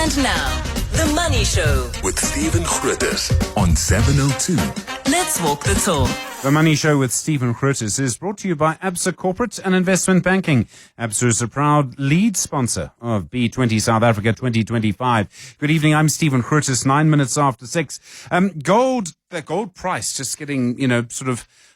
And now, The Money Show with Stephen Grootes on 702. Let's walk the talk. The Money Show with Stephen Grootes is brought to you by ABSA Corporate and Investment Banking. ABSA is a proud lead sponsor of B20 South Africa 2025. Good evening, I'm Stephen Grootes, 9 minutes after 6. The gold price just getting,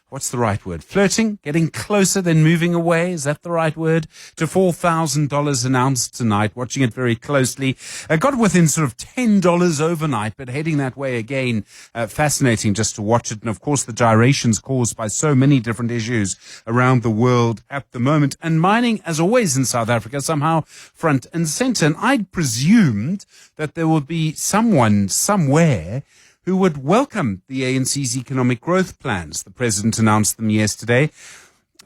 what's the right word? Flirting, getting closer, then moving away. Is that the right word? To $4,000 an ounce tonight. Watching it very closely. Got within sort of $10 overnight, but heading that way again. Fascinating just to watch it. And of course, the gyrations caused by so many different issues around the world at the moment. And mining, as always in South Africa, somehow front and center. And I'd presumed that there would be someone somewhere who would welcome the ANC's economic growth plans. The president announced them yesterday.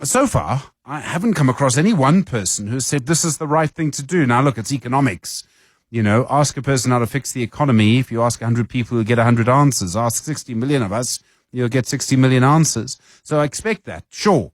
So far, I haven't come across any one person who said this is the right thing to do. Now, look, it's economics. Ask a person how to fix the economy. If you ask 100 people, you'll get 100 answers. Ask 60 million of us, you'll get 60 million answers. So I expect that, sure.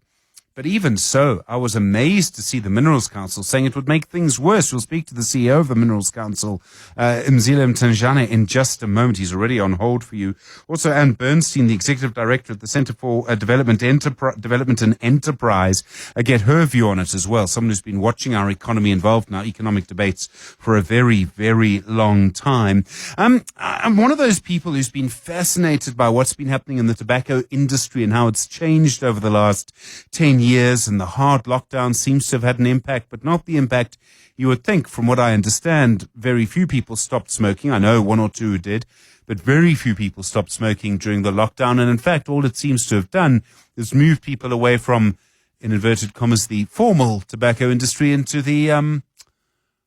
But even so, I was amazed to see the Minerals Council saying it would make things worse. We'll speak to the CEO of the Minerals Council, Mzila Mthenjane, in just a moment. He's already on hold for you. Also, Anne Bernstein, the Executive Director at the Centre for Development and Enterprise, get her view on it as well. Someone who's been watching our economy, involved in our economic debates for a very, very long time. I'm one of those people who's been fascinated by what's been happening in the tobacco industry and how it's changed over the last 10 years, and the hard lockdown seems to have had an impact, but not the impact you would think. From what I understand, very few people stopped smoking. I know one or two who did, but very few people stopped smoking during the lockdown. And in fact, all it seems to have done is move people away from, in inverted commas, the formal tobacco industry into the,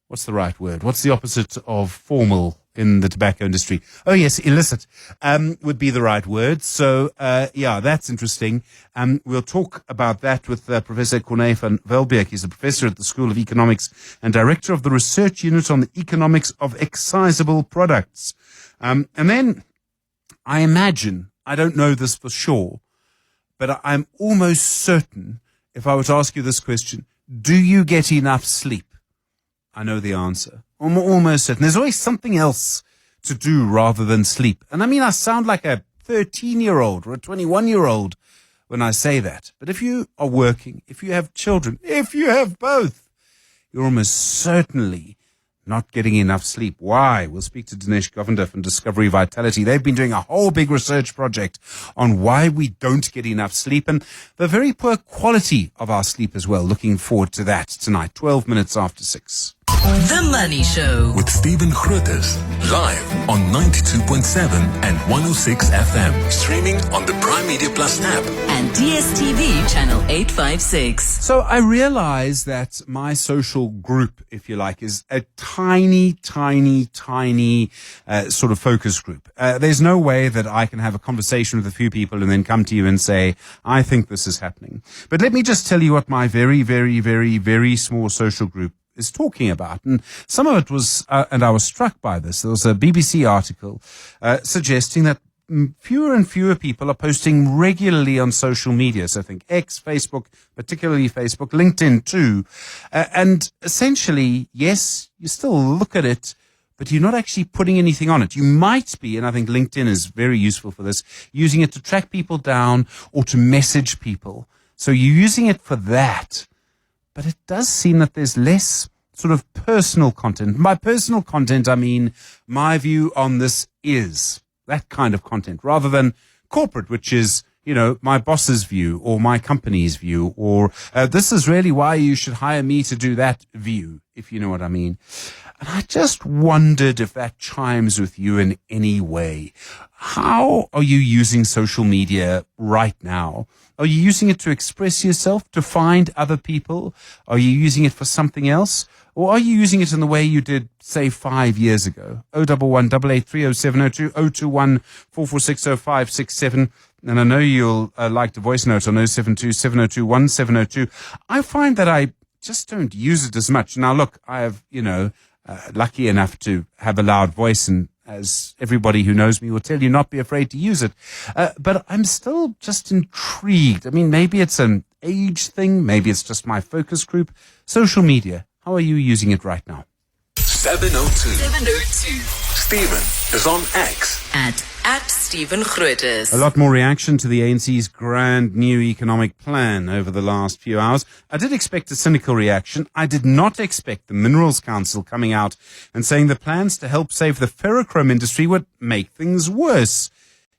what's the right word? What's the opposite of formal in the tobacco industry? Oh, yes, illicit would be the right word. So, that's interesting. We'll talk about that with Professor Corné van Velbeek. He's a professor at the School of Economics and director of the Research Unit on the Economics of Excisable Products. And then I imagine, I don't know this for sure, but I'm almost certain if I were to ask you this question, do you get enough sleep? I know the answer. I'm almost certain. There's always something else to do rather than sleep. And I mean, I sound like a 13-year-old or a 21-year-old when I say that. But if you are working, if you have children, if you have both, you're almost certainly not getting enough sleep. Why? We'll speak to Dinesh Govender from Discovery Vitality. They've been doing a whole big research project on why we don't get enough sleep and the very poor quality of our sleep as well. Looking forward to that tonight, 12 minutes after 6. The Money Show With Stephen Grootes, live on 92.7 and 106 FM. Streaming on the Prime Media Plus app. and DSTV channel 856. So I realize that my social group, if you like, is a tiny sort of focus group. There's no way that I can have a conversation with a few people and then come to you and say, I think this is happening. But let me just tell you what my very, very, very, very small social group is talking about. And some of it was, and I was struck by this, there was a BBC article suggesting that fewer and fewer people are posting regularly on social media. So I think X, Facebook, particularly Facebook, LinkedIn too. And essentially, yes, you still look at it, but you're not actually putting anything on it. You might be, and I think LinkedIn is very useful for this, using it to track people down or to message people. So you're using it for that. But it does seem that there's less sort of personal content. By personal content, I mean my view on this is that kind of content, rather than corporate, which is, my boss's view or my company's view, or this is really why you should hire me to do that view, if you know what I mean. And I just wondered if that chimes with you in any way. How are you using social media right now? Are you using it to express yourself, to find other people? Are you using it for something else? Or are you using it in the way you did, say, 5 years ago? 011 883 0702 021 446 0567. And I know you'll like the voice note on 072 702 1702. I find that I just don't use it as much. Now, look, I have, lucky enough to have a loud voice, and as everybody who knows me will tell you, not be afraid to use it. But I'm still just intrigued. I mean, maybe it's an age thing. Maybe it's just my focus group. Social media. How are you using it right now? 702. 702. Stephen is on X. At Stephen Grootes. A lot more reaction to the ANC's grand new economic plan over the last few hours. I did expect a cynical reaction. I did not expect the Minerals Council coming out and saying the plans to help save the ferrochrome industry would make things worse.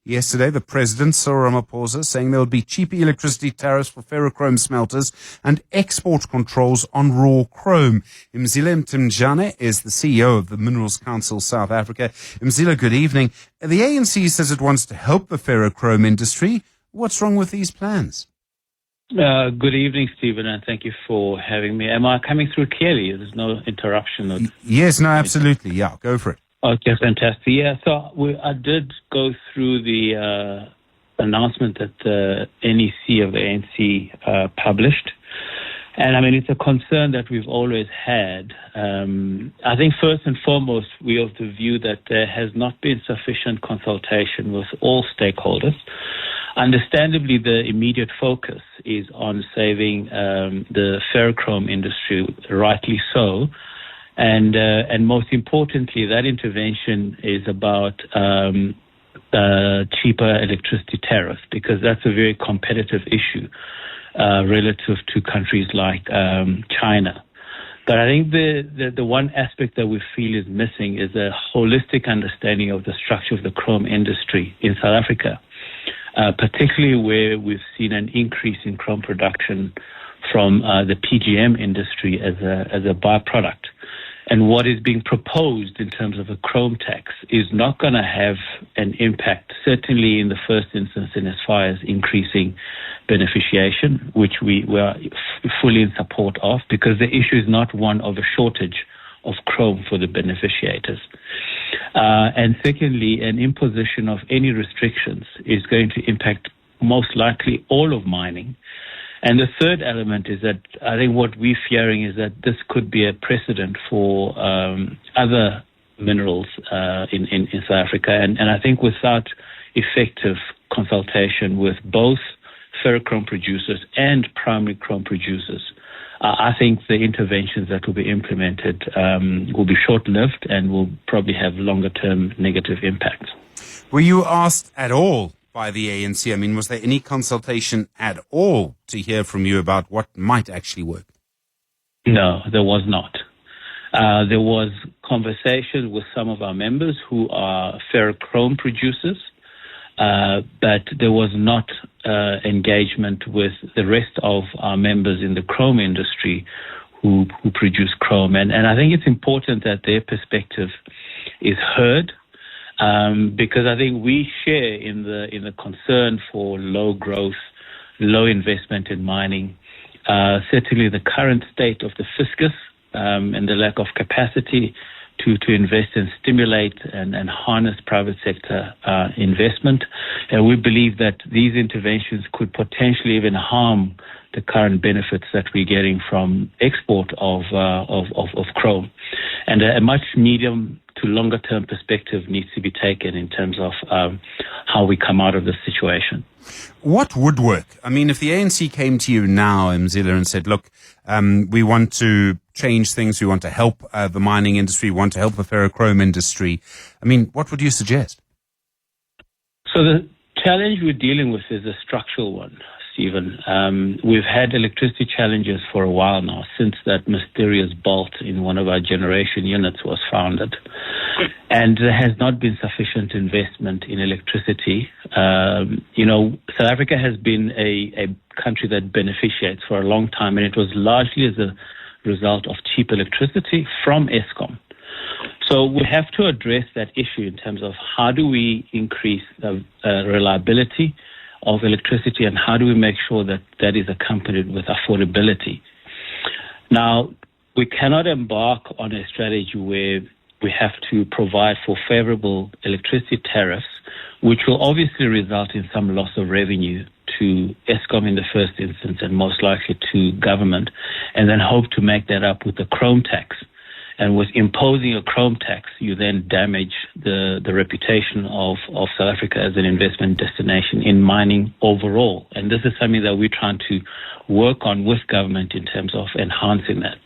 Yesterday, the President, Cyril Ramaphosa, saying there would be cheaper electricity tariffs for ferrochrome smelters and export controls on raw chrome. Mzila Mthenjane is the CEO of the Minerals Council South Africa. Mzila, good evening. The ANC says it wants to help the ferrochrome industry. What's wrong with these plans? Good evening, Stephen, and thank you for having me. Am I coming through clearly? There's no interruption. Yes, no, absolutely. Yeah, go for it. Okay, fantastic. Yeah, so I did go through the announcement that the NEC of the ANC published. And I mean, it's a concern that we've always had. I think first and foremost, we have the view that there has not been sufficient consultation with all stakeholders. Understandably, the immediate focus is on saving the ferrochrome industry, rightly so. And most importantly, that intervention is about cheaper electricity tariffs, because that's a very competitive issue relative to countries like China. But I think the one aspect that we feel is missing is a holistic understanding of the structure of the chrome industry in South Africa, particularly where we've seen an increase in chrome production from the PGM industry as a byproduct. And what is being proposed in terms of a chrome tax is not going to have an impact, certainly in the first instance, in as far as increasing beneficiation, which we are fully in support of, because the issue is not one of a shortage of chrome for the beneficiators. And secondly, an imposition of any restrictions is going to impact most likely all of mining. And the third element is that I think what we're fearing is that this could be a precedent for other minerals in South Africa. And I think without effective consultation with both ferrochrome producers and primary chrome producers, I think the interventions that will be implemented will be short-lived and will probably have longer-term negative impacts. Were you asked at all by the ANC? I mean, was there any consultation at all to hear from you about what might actually work? No, there was not. There was conversation with some of our members who are ferrochrome producers, but there was not engagement with the rest of our members in the chrome industry who produce chrome. And I think it's important that their perspective is heard. Because I think we share in the concern for low growth, low investment in mining, certainly the current state of the fiscus and the lack of capacity to invest and stimulate and harness private sector investment. And we believe that these interventions could potentially even harm the current benefits that we're getting from export of chrome. And a much medium to longer term perspective needs to be taken in terms of how we come out of this situation. What would work? I mean, if the ANC came to you now, Mzila, and said, look, we want to change things, we want to help the mining industry, we want to help the ferrochrome industry, I mean, what would you suggest? So the challenge we're dealing with is a structural one, Stephen. We've had electricity challenges for a while now, since that mysterious bolt in one of our generation units was founded. And there has not been sufficient investment in electricity. South Africa has been a country that beneficiates for a long time, and it was largely as a result of cheap electricity from Eskom. So we have to address that issue in terms of how do we increase the reliability of electricity, and how do we make sure that that is accompanied with affordability. Now, we cannot embark on a strategy where we have to provide for favorable electricity tariffs, which will obviously result in some loss of revenue to Eskom in the first instance and most likely to government, and then hope to make that up with the chrome tax. And with imposing a chrome tax, you then damage the reputation of South Africa as an investment destination in mining overall. And this is something that we're trying to work on with government in terms of enhancing that.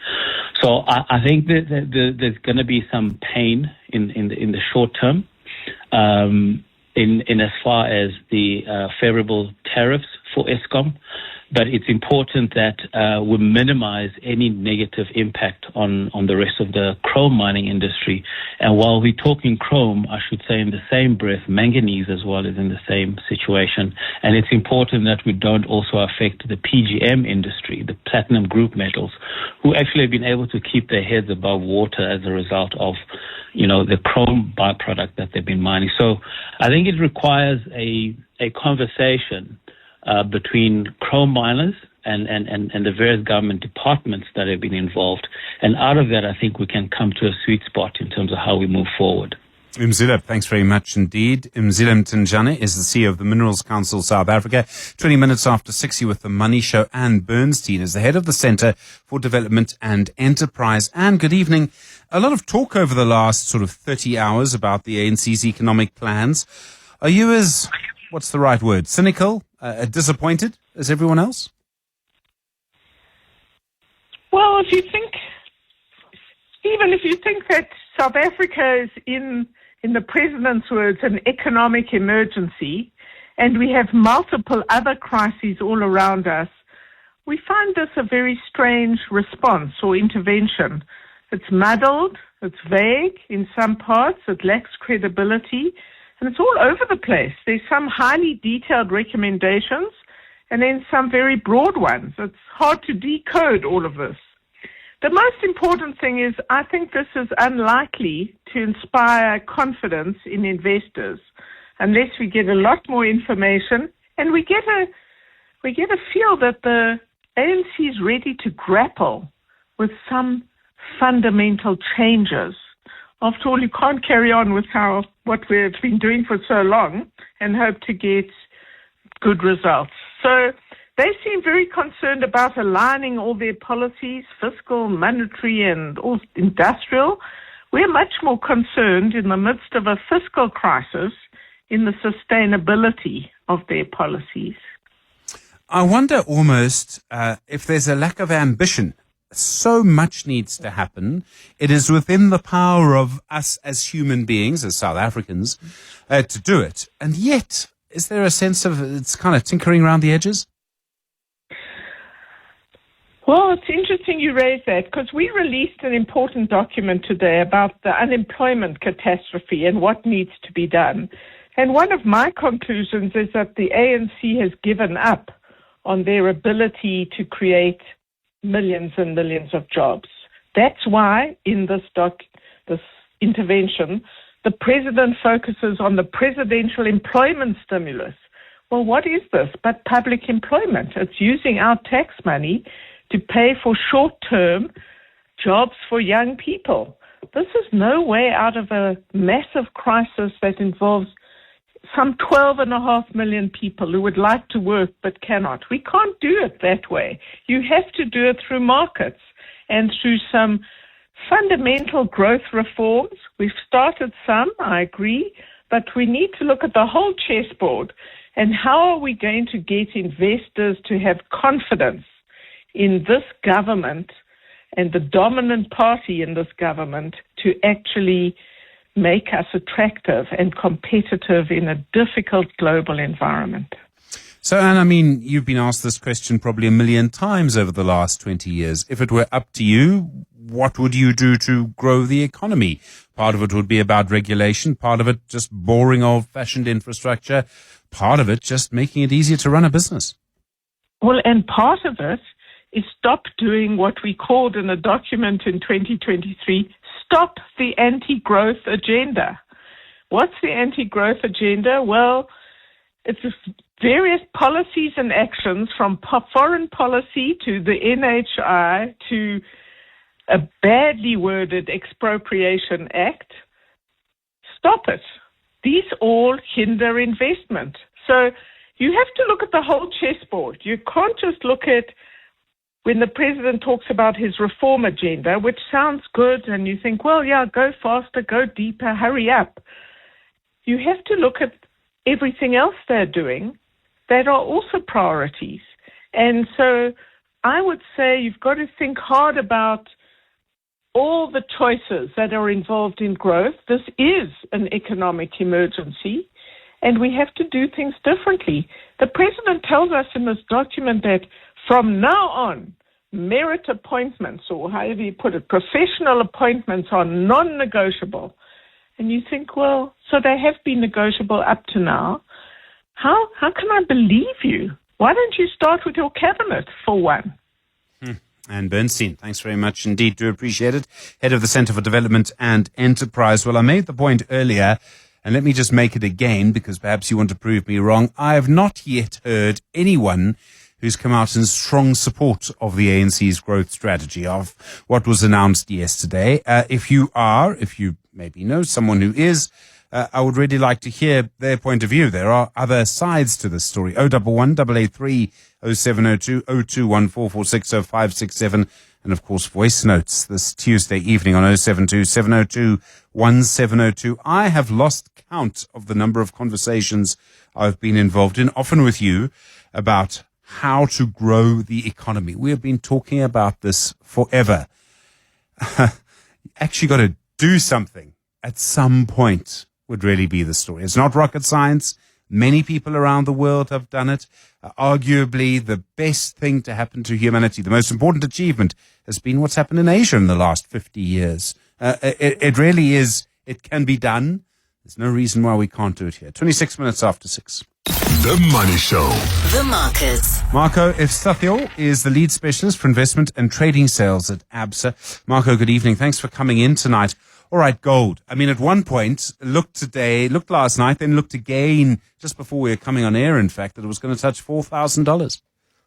So I think that there's going to be some pain in the short term, in as far as the favorable tariffs for Eskom. But it's important that we minimize any negative impact on the rest of the chrome mining industry. And while we're talking chrome, I should say in the same breath, manganese as well is in the same situation. And it's important that we don't also affect the PGM industry, the platinum group metals, who actually have been able to keep their heads above water as a result of, the chrome byproduct that they've been mining. So I think it requires a conversation between chrome miners and the various government departments that have been involved. And out of that, I think we can come to a sweet spot in terms of how we move forward. Mzila, thanks very much indeed. Mzila Mthenjane is the CEO of the Minerals Council South Africa. 20 minutes after 6, you with the Money Show. Anne Bernstein is the head of the Centre for Development and Enterprise. Anne, good evening. A lot of talk over the last sort of 30 hours about the ANC's economic plans. Are you as, what's the right word, cynical, disappointed as everyone else? Well, if you think that South Africa is in the president's words, an economic emergency, and we have multiple other crises all around us, we find this a very strange response or intervention. It's muddled, it's vague in some parts, it lacks credibility, and it's all over the place. There's some highly detailed recommendations and then some very broad ones. It's hard to decode all of this. The most important thing is I think this is unlikely to inspire confidence in investors unless we get a lot more information and we get a feel that the ANC is ready to grapple with some fundamental changes. After all, you can't carry on with what we've been doing for so long and hope to get good results. So they seem very concerned about aligning all their policies, fiscal, monetary, and all industrial. We're much more concerned in the midst of a fiscal crisis in the sustainability of their policies. I wonder almost if there's a lack of ambition. So much needs to happen. It is within the power of us as human beings, as South Africans, to do it. And yet, is there a sense of it's kind of tinkering around the edges? Well, it's interesting you raise that because we released an important document today about the unemployment catastrophe and what needs to be done. And one of my conclusions is that the ANC has given up on their ability to create millions and millions of jobs. That's why in this intervention, the president focuses on the presidential employment stimulus. Well, what is this but public employment? It's using our tax money to pay for short-term jobs for young people. This is no way out of a massive crisis that involves some 12.5 million people who would like to work but cannot. We can't do it that way. You have to do it through markets and through some fundamental growth reforms. We've started some, I agree, but we need to look at the whole chessboard and how are we going to get investors to have confidence in this government and the dominant party in this government to actually make us attractive and competitive in a difficult global environment. So, Anne, I mean, you've been asked this question probably 1 million times over the last 20 years. If it were up to you, what would you do to grow the economy? Part of it would be about regulation, part of it just boring old-fashioned infrastructure, part of it just making it easier to run a business. Well, and part of it is stop doing what we called in a document in 2023, stop the anti-growth agenda. What's the anti-growth agenda? Well, it's various policies and actions from foreign policy to the NHI to a badly worded expropriation act. Stop it. These all hinder investment. So you have to look at the whole chessboard. You can't just look at when the president talks about his reform agenda, which sounds good, and you think, well, yeah, go faster, go deeper, hurry up. You have to look at everything else they're doing that are also priorities. And so I would say you've got to think hard about all the choices that are involved in growth. This is an economic emergency, and we have to do things differently. The president tells us in this document that from now on, merit appointments, or however you put it, professional appointments are non-negotiable. And you think, well, so they have been negotiable up to now. How can I believe you? Why don't you start with your cabinet, for one? And Bernstein, thanks very much indeed. Do appreciate it. Head of the Centre for Development and Enterprise. Well, I made the point earlier, and let me just make it again, because perhaps you want to prove me wrong. I have not yet heard anyone who's come out in strong support of the ANC's growth strategy, of what was announced yesterday. If you maybe know someone who is, I would really like to hear their point of view. There are other sides to this story. 011 883 0702 0214 567, and of course voice notes this Tuesday evening on 072 702 1702. I have lost count of the number of conversations I've been involved in, often with you, about how to grow the economy. We have been talking about this forever. Actually got to do something at some point would really be the story. It's not rocket science. Many people around the world have done it. Arguably the best thing to happen to humanity, the most important achievement, has been what's happened in Asia in the last 50 years. It really is. It can be done. There's no reason why we can't do it here. 26 minutes after 6. The Money Show. The Markets. Marco Efstathiou is the lead specialist for investment and trading sales at ABSA. Marco, good evening. Thanks for coming in tonight. All right, gold. I mean, at one point, looked last night, then looked again just before we were coming on air, in fact, that it was going to touch $4,000.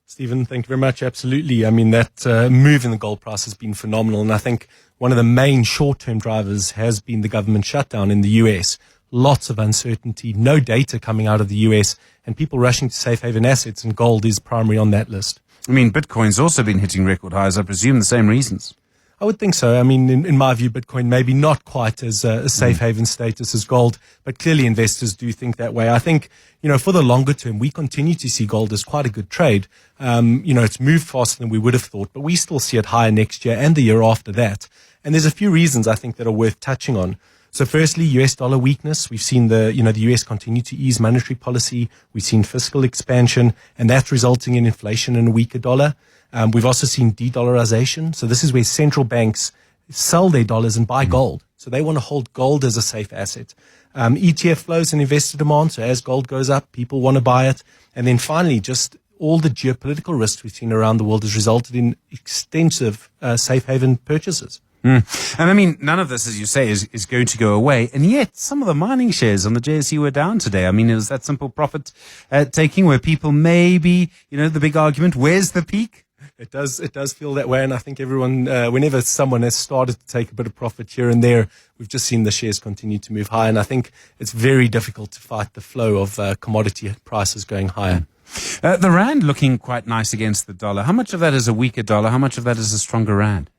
Stephen, thank you very much. Absolutely. I mean, that move in the gold price has been phenomenal. And I think one of the main short-term drivers has been the government shutdown in the US. Lots of uncertainty, no data coming out of the US, and people rushing to safe haven assets, and gold is primary on that list. I mean, Bitcoin's also been hitting record highs, I presume the same reasons. I would think so. I mean, in my view, Bitcoin maybe not quite as a safe haven status as gold, but clearly investors do think that way. I think, for the longer term, we continue to see gold as quite a good trade. It's moved faster than we would have thought, but we still see it higher next year and the year after that. And there's a few reasons I think that are worth touching on. So firstly, US dollar weakness. We've seen the US continue to ease monetary policy. We've seen fiscal expansion, and that's resulting in inflation and a weaker dollar. We've also seen de-dollarization. So this is where central banks sell their dollars and buy gold. So they want to hold gold as a safe asset. ETF flows and investor demand. So as gold goes up, people want to buy it. And then finally, just all the geopolitical risks we've seen around the world has resulted in extensive safe haven purchases. And I mean, none of this, as you say, is going to go away. And yet, some of the mining shares on the JSE were down today. I mean, it was that simple profit taking where people maybe, the big argument, where's the peak? It does feel that way. And I think everyone, whenever someone has started to take a bit of profit here and there, we've just seen the shares continue to move high. And I think it's very difficult to fight the flow of commodity prices going higher. The rand looking quite nice against the dollar. How much of that is a weaker dollar? How much of that is a stronger rand?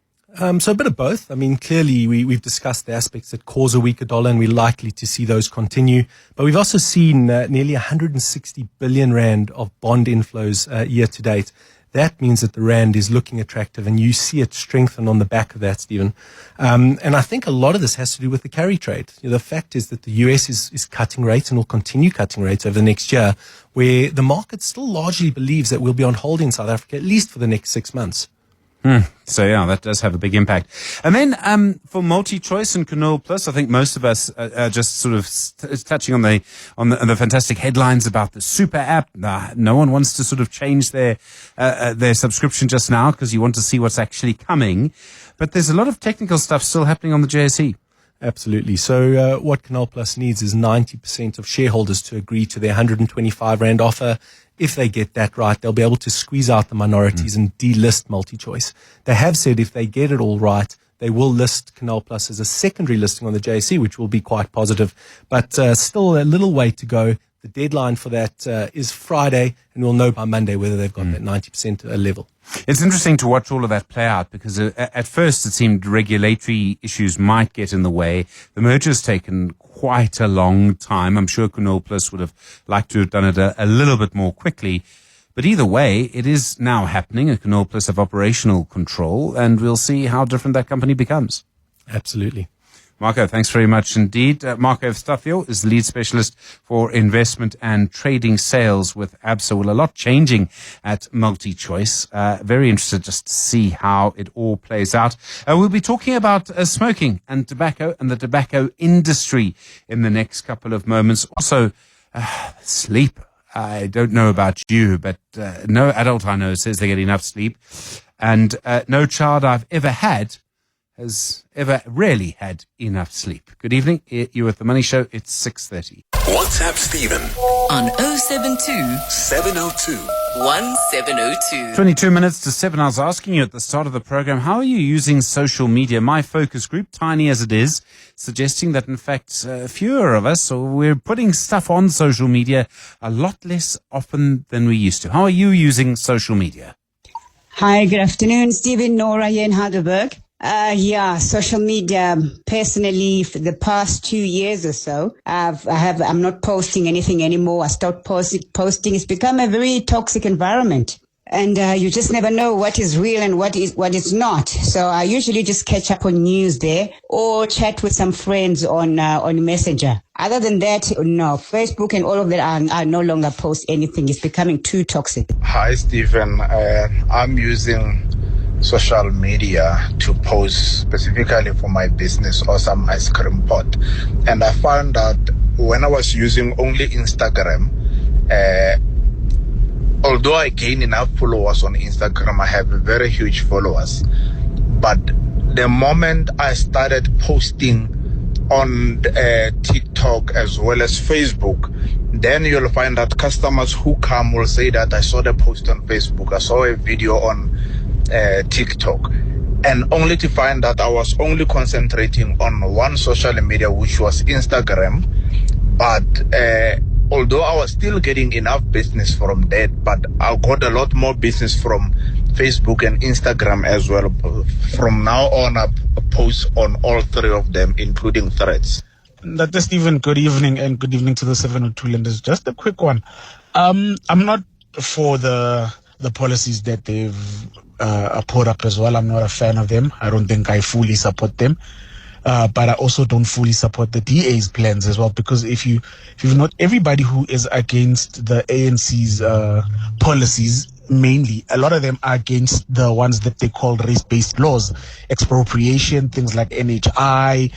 So a bit of both. I mean, clearly we've discussed the aspects that cause a weaker dollar, and we're likely to see those continue. But we've also seen nearly 160 billion rand of bond inflows year to date. That means that the rand is looking attractive, and you see it strengthen on the back of that, Stephen. And I think a lot of this has to do with the carry trade. The fact is that the US is cutting rates and will continue cutting rates over the next year, where the market still largely believes that we'll be on hold in South Africa, at least for the next 6 months. So yeah, that does have a big impact. And then for multi-choice and Canola Plus, I think most of us are just sort of touching on the fantastic headlines about the super app. No one wants to sort of change their subscription just now because you want to see what's actually coming. But there's a lot of technical stuff still happening on the JSE. Absolutely. So what Canal Plus needs is 90% of shareholders to agree to their 125 Rand offer. If they get that right, they'll be able to squeeze out the minorities and delist multi-choice. They have said if they get it all right, they will list Canal Plus as a secondary listing on the JSE, which will be quite positive. But still a little way to go. The deadline for that is Friday, and we'll know by Monday whether they've got that 90% level. It's interesting to watch all of that play out because at first it seemed regulatory issues might get in the way. The merger's taken quite a long time. I'm sure Canal Plus would have liked to have done it a little bit more quickly. But either way, it is now happening. A Canal Plus of operational control, and we'll see how different that company becomes. Absolutely. Marco, thanks very much indeed. Marco Evstathiou is the lead specialist for investment and trading sales with ABSA. Well, a lot changing at MultiChoice. Very interested just to see how it all plays out. We'll be talking about smoking and tobacco and the tobacco industry in the next couple of moments. Also, sleep. I don't know about you, but no adult I know says they get enough sleep. And no child I've ever had has ever really had enough sleep. Good evening. You're at The Money Show. It's 6:30. WhatsApp Stephen On 072 702 1702. 22 minutes to 7. I was asking you at the start of the program, how are you using social media? My focus group, tiny as it is, suggesting that, in fact, fewer of us, or we're putting stuff on social media a lot less often than we used to. How are you using social media? Hi, good afternoon. Stephen, Nora here in Heidelberg. Social media. Personally, for the past 2 years or so, I'm not posting anything anymore. I stopped posting. It's become a very toxic environment. And you just never know what is real and what is not. So I usually just catch up on news there or chat with some friends on Messenger. Other than that, no. Facebook and all of that, I no longer post anything. It's becoming too toxic. Hi, Stephen. I'm using social media to post specifically for my business or some ice cream pot. And I found that when I was using only Instagram, although I gain enough followers on Instagram, I have very huge followers. But the moment I started posting on TikTok as well as Facebook, then you'll find that customers who come will say that I saw the post on Facebook, I saw a video on TikTok, and only to find that I was only concentrating on one social media, which was Instagram. But although I was still getting enough business from that, but I got a lot more business from Facebook and Instagram as well. From now on, I post on all three of them, including Threads. Dr. Stephen, good evening, and good evening to the 702 lenders. Just a quick one. I'm not for the policies that they've put up as well. I'm not a fan of them. I don't think I fully support them. But I also don't fully support the DA's plans as well, because if you've not, everybody who is against the ANC's policies, mainly, a lot of them are against the ones that they call race-based laws, expropriation, things like NHI,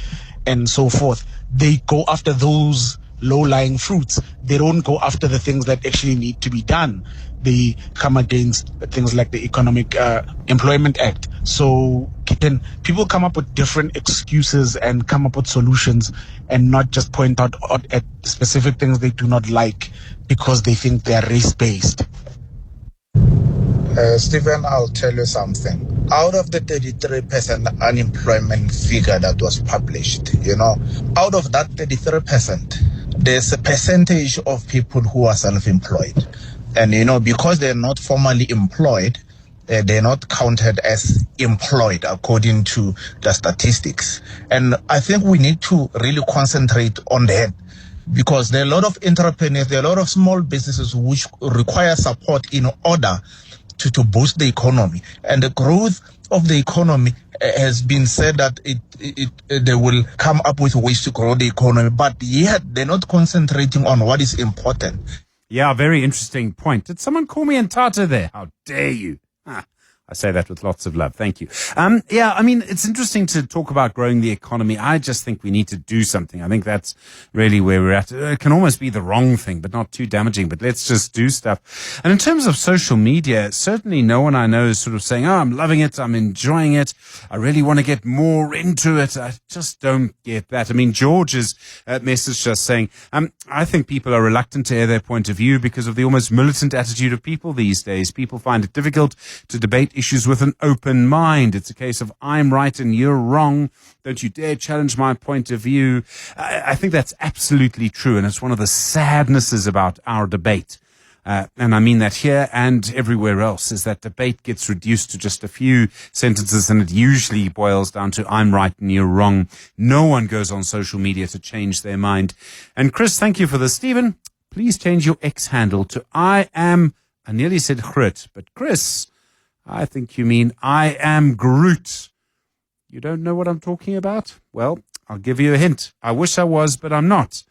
and so forth. They go after those low-lying fruits. They don't go after the things that actually need to be done. They come against things like the Economic Employment Act. So can people come up with different excuses and come up with solutions and not just point out at specific things they do not like because they think they are race-based? Stephen, I'll tell you something. Out of the 33% unemployment figure that was published, out of that 33%, there's a percentage of people who are self-employed. And, because they're not formally employed, they're not counted as employed according to the statistics. And I think we need to really concentrate on that, because there are a lot of entrepreneurs, there are a lot of small businesses which require support in order to boost the economy. And the growth of the economy has been said that they will come up with ways to grow the economy, but yet they're not concentrating on what is important. Yeah, very interesting point. Did someone call me Ntata there? How dare you? I say that with lots of love. Thank you. It's interesting to talk about growing the economy. I just think we need to do something. I think that's really where we're at. It can almost be the wrong thing, but not too damaging. But let's just do stuff. And in terms of social media, certainly no one I know is sort of saying, I'm loving it. I'm enjoying it. I really want to get more into it. I just don't get that. I mean, George's message just saying, I think people are reluctant to air their point of view because of the almost militant attitude of people these days. People find it difficult to debate issues with an open mind. It's a case of I'm right and you're wrong. Don't you dare challenge my point of view. I think that's absolutely true, and it's one of the sadnesses about our debate. And I mean that here and everywhere else, is that debate gets reduced to just a few sentences, and it usually boils down to I'm right and you're wrong. No one goes on social media to change their mind. And Chris, thank you for this. Stephen, please change your X handle to I am I nearly said Groot, but Chris, I think you mean I am Groot. You don't know what I'm talking about? Well, I'll give you a hint. I wish I was, but I'm not.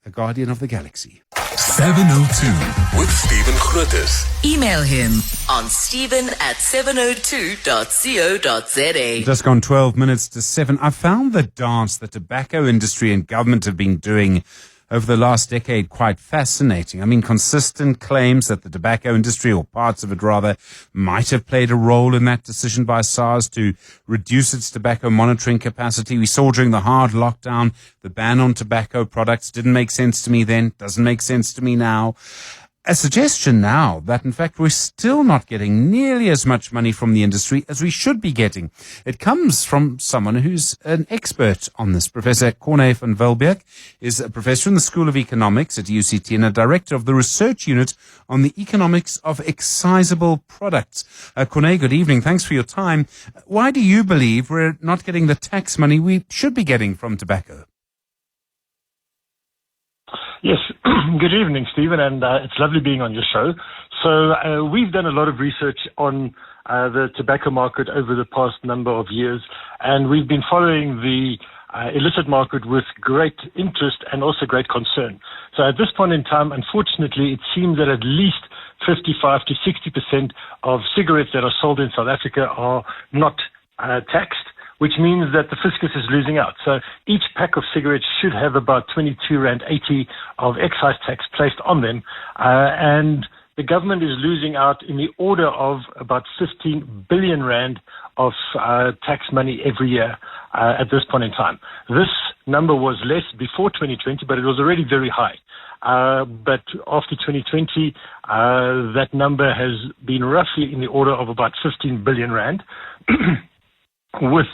A guardian of the galaxy. 702 with Stephen Grootes. Email him on stephen@702.co.za. Just gone 12 minutes to 7. I found the dance the tobacco industry and government have been doing over the last decade quite fascinating. I mean, consistent claims that the tobacco industry, or parts of it rather, might have played a role in that decision by SARS to reduce its tobacco monitoring capacity. We saw during the hard lockdown, the ban on tobacco products didn't make sense to me then, doesn't make sense to me now. A suggestion now that, in fact, we're still not getting nearly as much money from the industry as we should be getting. It comes from someone who's an expert on this. Professor Corné van Velberg is a professor in the School of Economics at UCT and a director of the research unit on the economics of excisable products. Corné, good evening. Thanks for your time. Why do you believe we're not getting the tax money we should be getting from tobacco? Yes, good evening, Stephen, and it's lovely being on your show. So we've done a lot of research on the tobacco market over the past number of years, and we've been following the illicit market with great interest and also great concern. So at this point in time, unfortunately, it seems that at least 55 to 60% of cigarettes that are sold in South Africa are not taxed, which means that the fiscus is losing out. So each pack of cigarettes should have about 22.80 Rand of excise tax placed on them. And the government is losing out in the order of about 15 billion Rand of tax money every year at this point in time. This number was less before 2020, but it was already very high. But after 2020, that number has been roughly in the order of about 15 billion Rand. With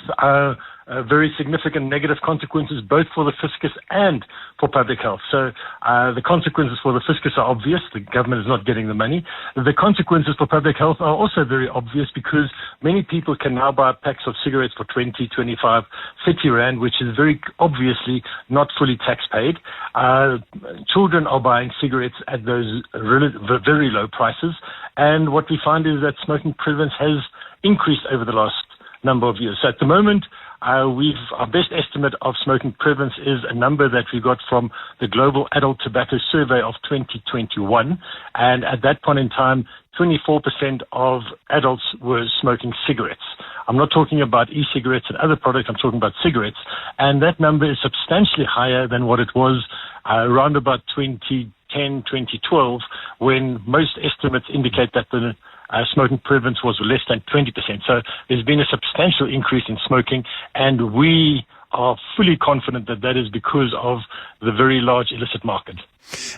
very significant negative consequences both for the fiscus and for public health. So the consequences for the fiscus are obvious. The government is not getting the money. The consequences for public health are also very obvious because many people can now buy packs of cigarettes for 20, 25, 30 Rand, which is very obviously not fully tax paid. Children are buying cigarettes at those very low prices. And what we find is that smoking prevalence has increased over the last number of years. So at the moment, our best estimate of smoking prevalence is a number that we got from the Global Adult Tobacco Survey of 2021. And at that point in time, 24% of adults were smoking cigarettes. I'm not talking about e-cigarettes and other products, I'm talking about cigarettes. And that number is substantially higher than what it was around about 2010, 2012, when most estimates indicate that the smoking prevalence was less than 20%. So there's been a substantial increase in smoking, and we are fully confident that that is because of the very large illicit market.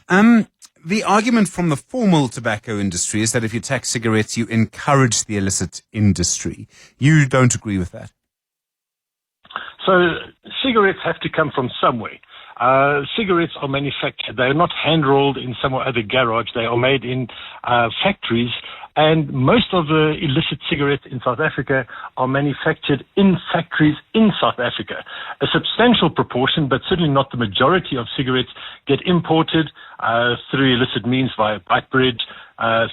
The argument from the formal tobacco industry is that if you tax cigarettes, you encourage the illicit industry. You don't agree with that? So cigarettes have to come from somewhere. Cigarettes are manufactured. They are not hand-rolled in some other garage. They are made in factories. And most of the illicit cigarettes in South Africa are manufactured in factories in South Africa. A substantial proportion, but certainly not the majority of cigarettes, get imported through illicit means via pipe bridge,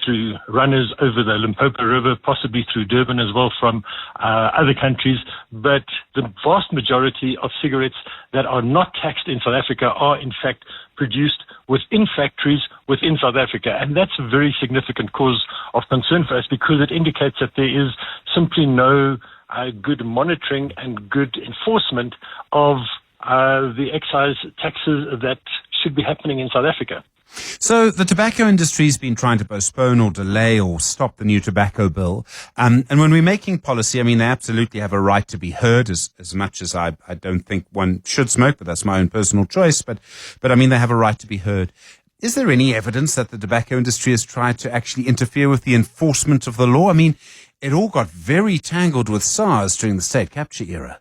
through runners over the Limpopo River, possibly through Durban as well from other countries. But the vast majority of cigarettes that are not taxed in South Africa are in fact produced within factories within South Africa. And that's a very significant cause of concern for us because it indicates that there is simply no good monitoring and good enforcement of the excise taxes that should be happening in South Africa. So the tobacco industry's been trying to postpone or delay or stop the new tobacco bill. And when we're making policy, I mean, they absolutely have a right to be heard as much as I don't think one should smoke, but that's my own personal choice. But I mean, they have a right to be heard. Is there any evidence that the tobacco industry has tried to actually interfere with the enforcement of the law? I mean, it all got very tangled with SARS during the state capture era.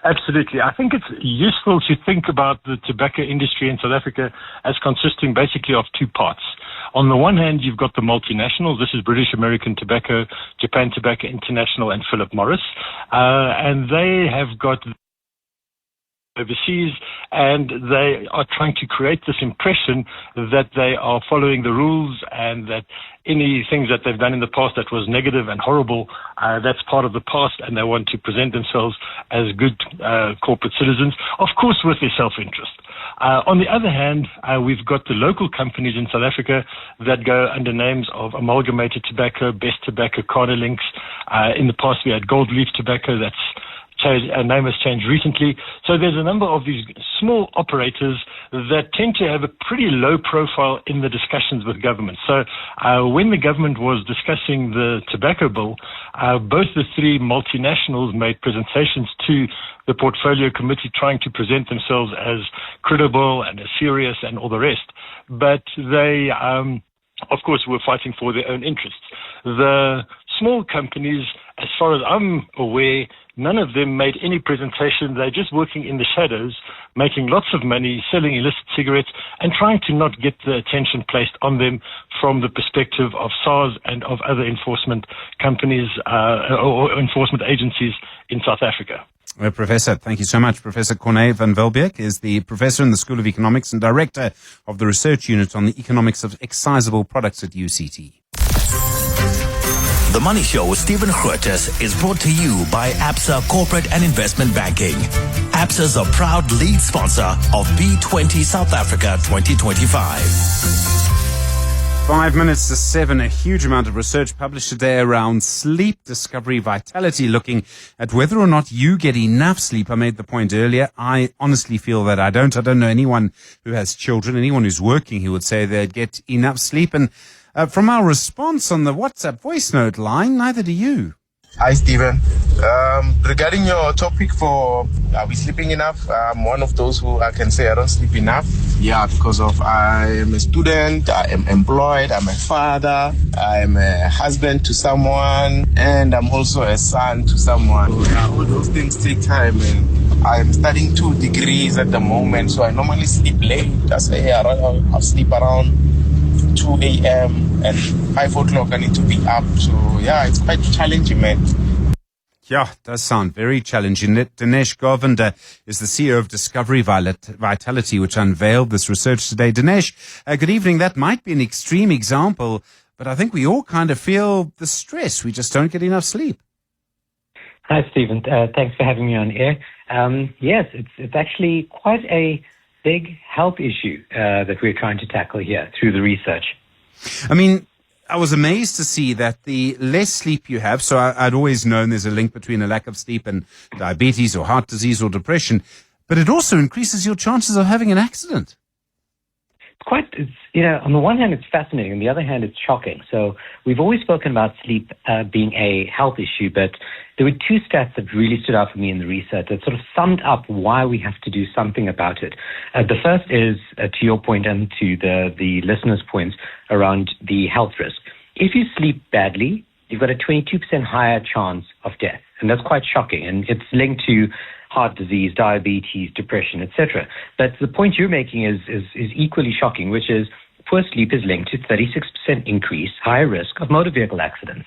Absolutely. I think it's useful to think about the tobacco industry in South Africa as consisting basically of two parts. On the one hand, you've got the multinationals. This is British American Tobacco, Japan Tobacco International, and Philip Morris. And they have got overseas, and they are trying to create this impression that they are following the rules and that any things that they've done in the past that was negative and horrible, that's part of the past, and they want to present themselves as good corporate citizens, of course with their self-interest. On the other hand, we've got the local companies in South Africa that go under names of Amalgamated Tobacco, Best Tobacco, Carnalinks. In the past, we had Gold Leaf Tobacco. That's changed, name has changed recently. So there's a number of these small operators that tend to have a pretty low profile in the discussions with government. So when the government was discussing the tobacco bill, both the three multinationals made presentations to the portfolio committee trying to present themselves as credible and as serious and all the rest. But they, of course, were fighting for their own interests. The small companies, as far as I'm aware, none of them made any presentation. They're just working in the shadows, making lots of money, selling illicit cigarettes, and trying to not get the attention placed on them from the perspective of SARS and of other enforcement companies or enforcement agencies in South Africa. Well, Professor, thank you so much. Professor Corné van Velbeek is the professor in the School of Economics and director of the research unit on the economics of excisable products at UCT. The Money Show with Stephen Grootes is brought to you by Absa Corporate and Investment Banking. Absa is a proud lead sponsor of B20 South Africa 2025. 5 minutes to 7, a huge amount of research published today around sleep discovery vitality, looking at whether or not you get enough sleep. I made the point earlier. I honestly feel that I don't. I don't know anyone who has children, anyone who's working who would say they'd get enough sleep. And from our response on the WhatsApp voice note line, neither do you. Hi, Stephen. Regarding your topic for are we sleeping enough? I'm one of those who I can say I don't sleep enough. Yeah, because of I am a student, I am employed, I'm a father, I'm a husband to someone, and I'm also a son to someone. So, all those things take time, and I'm studying 2 degrees at the moment, so I normally sleep late. I say I'll sleep around 2 a.m. and 5 o'clock I need to be up. So yeah, it's quite challenging, man. Yeah, it does sound very challenging. Dinesh Govender is the CEO of Discovery Vitality, which unveiled this research today. Dinesh, good evening. That might be an extreme example, but I think we all kind of feel the stress. We just don't get enough sleep. Hi, Stephen. Thanks for having me on air. Yes, it's actually quite a big health issue that we're trying to tackle here through the research. I mean, I was amazed to see that the less sleep you have, so I'd always known there's a link between a lack of sleep and diabetes or heart disease or depression, but it also increases your chances of having an accident. On the one hand, it's fascinating. On the other hand, it's shocking. So we've always spoken about sleep being a health issue, but there were 2 stats that really stood out for me in the research that sort of summed up why we have to do something about it. The first is, to your point and to the listeners' points around the health risk. If you sleep badly, you've got a 22% higher chance of death. And that's quite shocking. And it's linked to heart disease, diabetes, depression, etc. But the point you're making is equally shocking, which is poor sleep is linked to 36% increase, higher risk of motor vehicle accidents.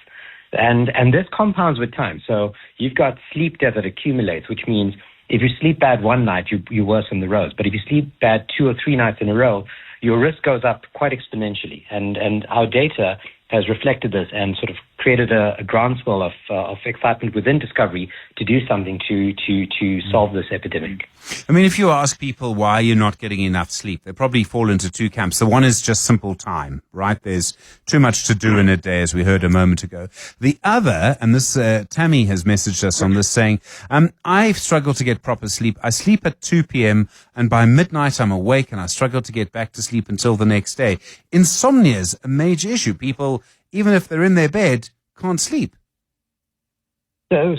And this compounds with time. So you've got sleep debt that accumulates, which means if you sleep bad one night, you're worse on the roads. But if you sleep bad 2 or 3 nights in a row, your risk goes up quite exponentially. And our data has reflected this and sort of created a groundswell of excitement within Discovery to do something to solve this epidemic. I mean, if you ask people why you're not getting enough sleep, they probably fall into 2 camps. The one is just simple time, right? There's too much to do in a day, as we heard a moment ago. The other, and this Tammy has messaged us on this saying, I struggle to get proper sleep. I sleep at 2 p.m. and by midnight I'm awake and I struggle to get back to sleep until the next day. Insomnia is a major issue. People, even if they're in their bed, can't sleep.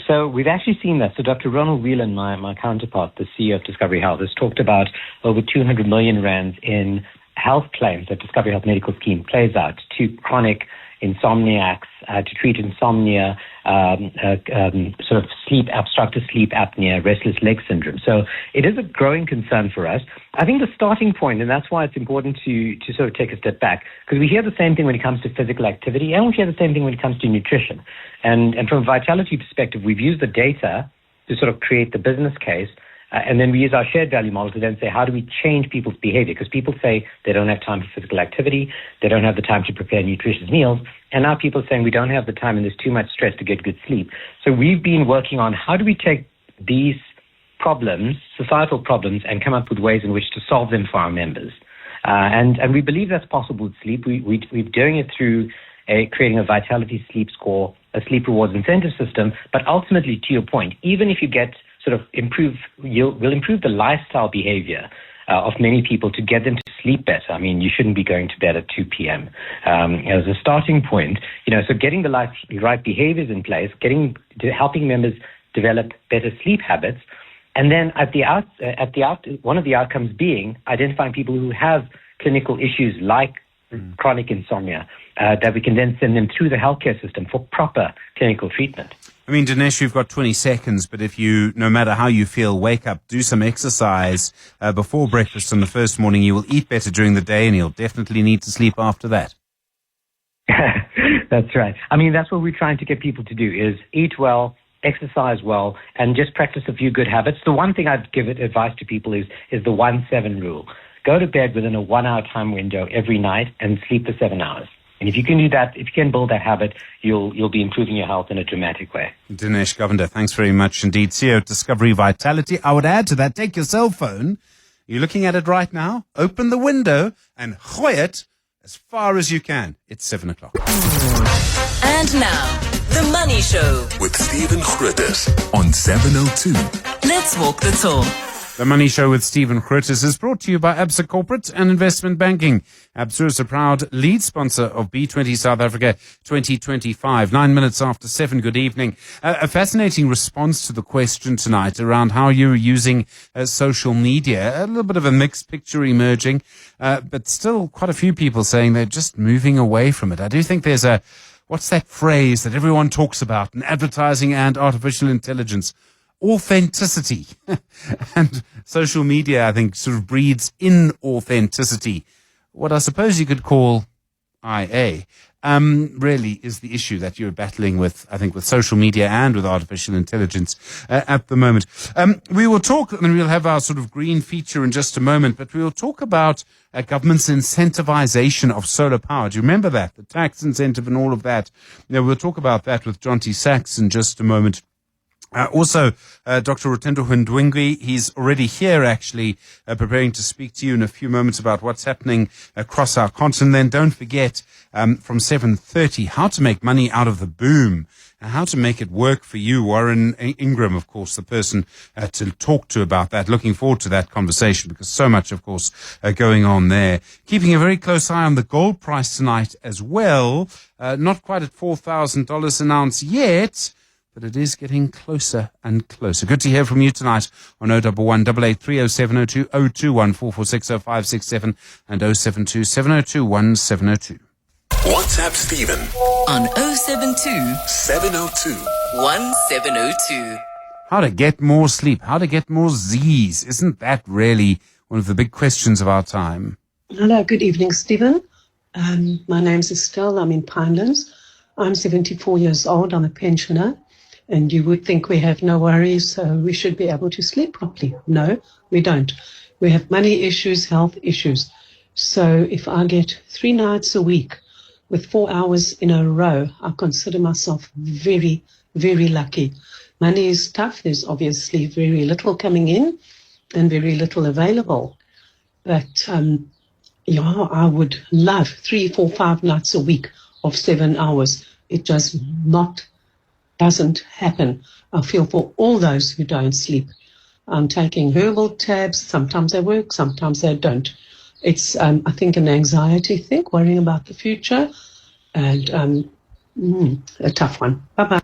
So we've actually seen that. So Dr. Ronald Whelan, my counterpart, the CEO of Discovery Health, has talked about over 200 million rands in health claims that Discovery Health Medical Scheme plays out to chronic insomniacs, to treat insomnia, sort of obstructive sleep apnea, restless leg syndrome. So it is a growing concern for us. I think the starting point, and that's why it's important to sort of take a step back, because we hear the same thing when it comes to physical activity, and we hear the same thing when it comes to nutrition. And from a vitality perspective, we've used the data to sort of create the business case And then we use our shared value model to then say, how do we change people's behavior? Because people say they don't have time for physical activity, they don't have the time to prepare nutritious meals, and now people are saying we don't have the time and there's too much stress to get good sleep. So we've been working on how do we take these problems, societal problems, and come up with ways in which to solve them for our members. And we believe that's possible with sleep. We're doing it through creating a vitality sleep score, a sleep rewards incentive system, but ultimately, to your point, even if you get sort of we'll improve the lifestyle behavior of many people to get them to sleep better. I mean, you shouldn't be going to bed at 2 p.m. As a starting point, so getting the right behaviors in place, helping members develop better sleep habits, and then one of the outcomes being identifying people who have clinical issues like chronic insomnia, that we can then send them through the healthcare system for proper clinical treatment. I mean, Dinesh, you've got 20 seconds, but if you, no matter how you feel, wake up, do some exercise before breakfast on the first morning, you will eat better during the day and you'll definitely need to sleep after that. That's right. I mean, that's what we're trying to get people to do is eat well, exercise well, and just practice a few good habits. The one thing I'd give advice to people is the 1-7 rule. Go to bed within a 1-hour time window every night and sleep for 7 hours. And if you can do that, if you can build that habit, you'll be improving your health in a dramatic way. Dinesh Govender, thanks very much indeed. CEO Discovery Vitality. I would add to that, take your cell phone. You're looking at it right now. Open the window and gooi it as far as you can. It's 7 o'clock. And now, The Money Show with Stephen Grootes on 702. Let's walk the talk. The Money Show with Stephen Grootes is brought to you by Absa Corporate and Investment Banking. Absa is a proud lead sponsor of B20 South Africa 2025. 9 minutes after 7, good evening. A fascinating response to the question tonight around how you're using social media. A little bit of a mixed picture emerging, but still quite a few people saying they're just moving away from it. I do think there's what's that phrase that everyone talks about in advertising and artificial intelligence? Authenticity. And social media, I think, sort of breeds inauthenticity. What I suppose you could call IA, really is the issue that you're battling with, I think, with social media and with artificial intelligence at the moment. We will talk, and we'll have our sort of green feature in just a moment, but we will talk about government's incentivization of solar power. Do you remember that? The tax incentive and all of that. We'll talk about that with Jonty Sacks in just a moment. Also, Dr. Rutendo Ndwingwi, he's already here actually, preparing to speak to you in a few moments about what's happening across our continent. Then don't forget, from 7:30, how to make money out of the boom and how to make it work for you. Warren Ingram, of course, the person to talk to about that. Looking forward to that conversation because so much, of course, going on there. Keeping a very close eye on the gold price tonight as well. Not quite at $4,000 an ounce yet, but it is getting closer and closer. Good to hear from you tonight on 011 883 0702 021 446 0567 and 072 702 1702. WhatsApp Stephen on 072 702 1702. How to get more sleep, how to get more Z's. Isn't that really one of the big questions of our time? Hello, good evening, Stephen. My name's Estelle. I'm in Pinelands. I'm 74 years old. I'm a pensioner. And you would think we have no worries, so we should be able to sleep properly. No, we don't. We have money issues, health issues. So if I get 3 nights a week with 4 hours in a row, I consider myself very, very lucky. Money is tough. There's obviously very little coming in and very little available. But, I would love 3, 4, 5 nights a week of 7 hours. It just doesn't happen. I feel for all those who don't sleep. I'm taking herbal tabs. Sometimes they work, sometimes they don't. It's, I think, an anxiety thing, worrying about the future, and a tough one. Bye-bye.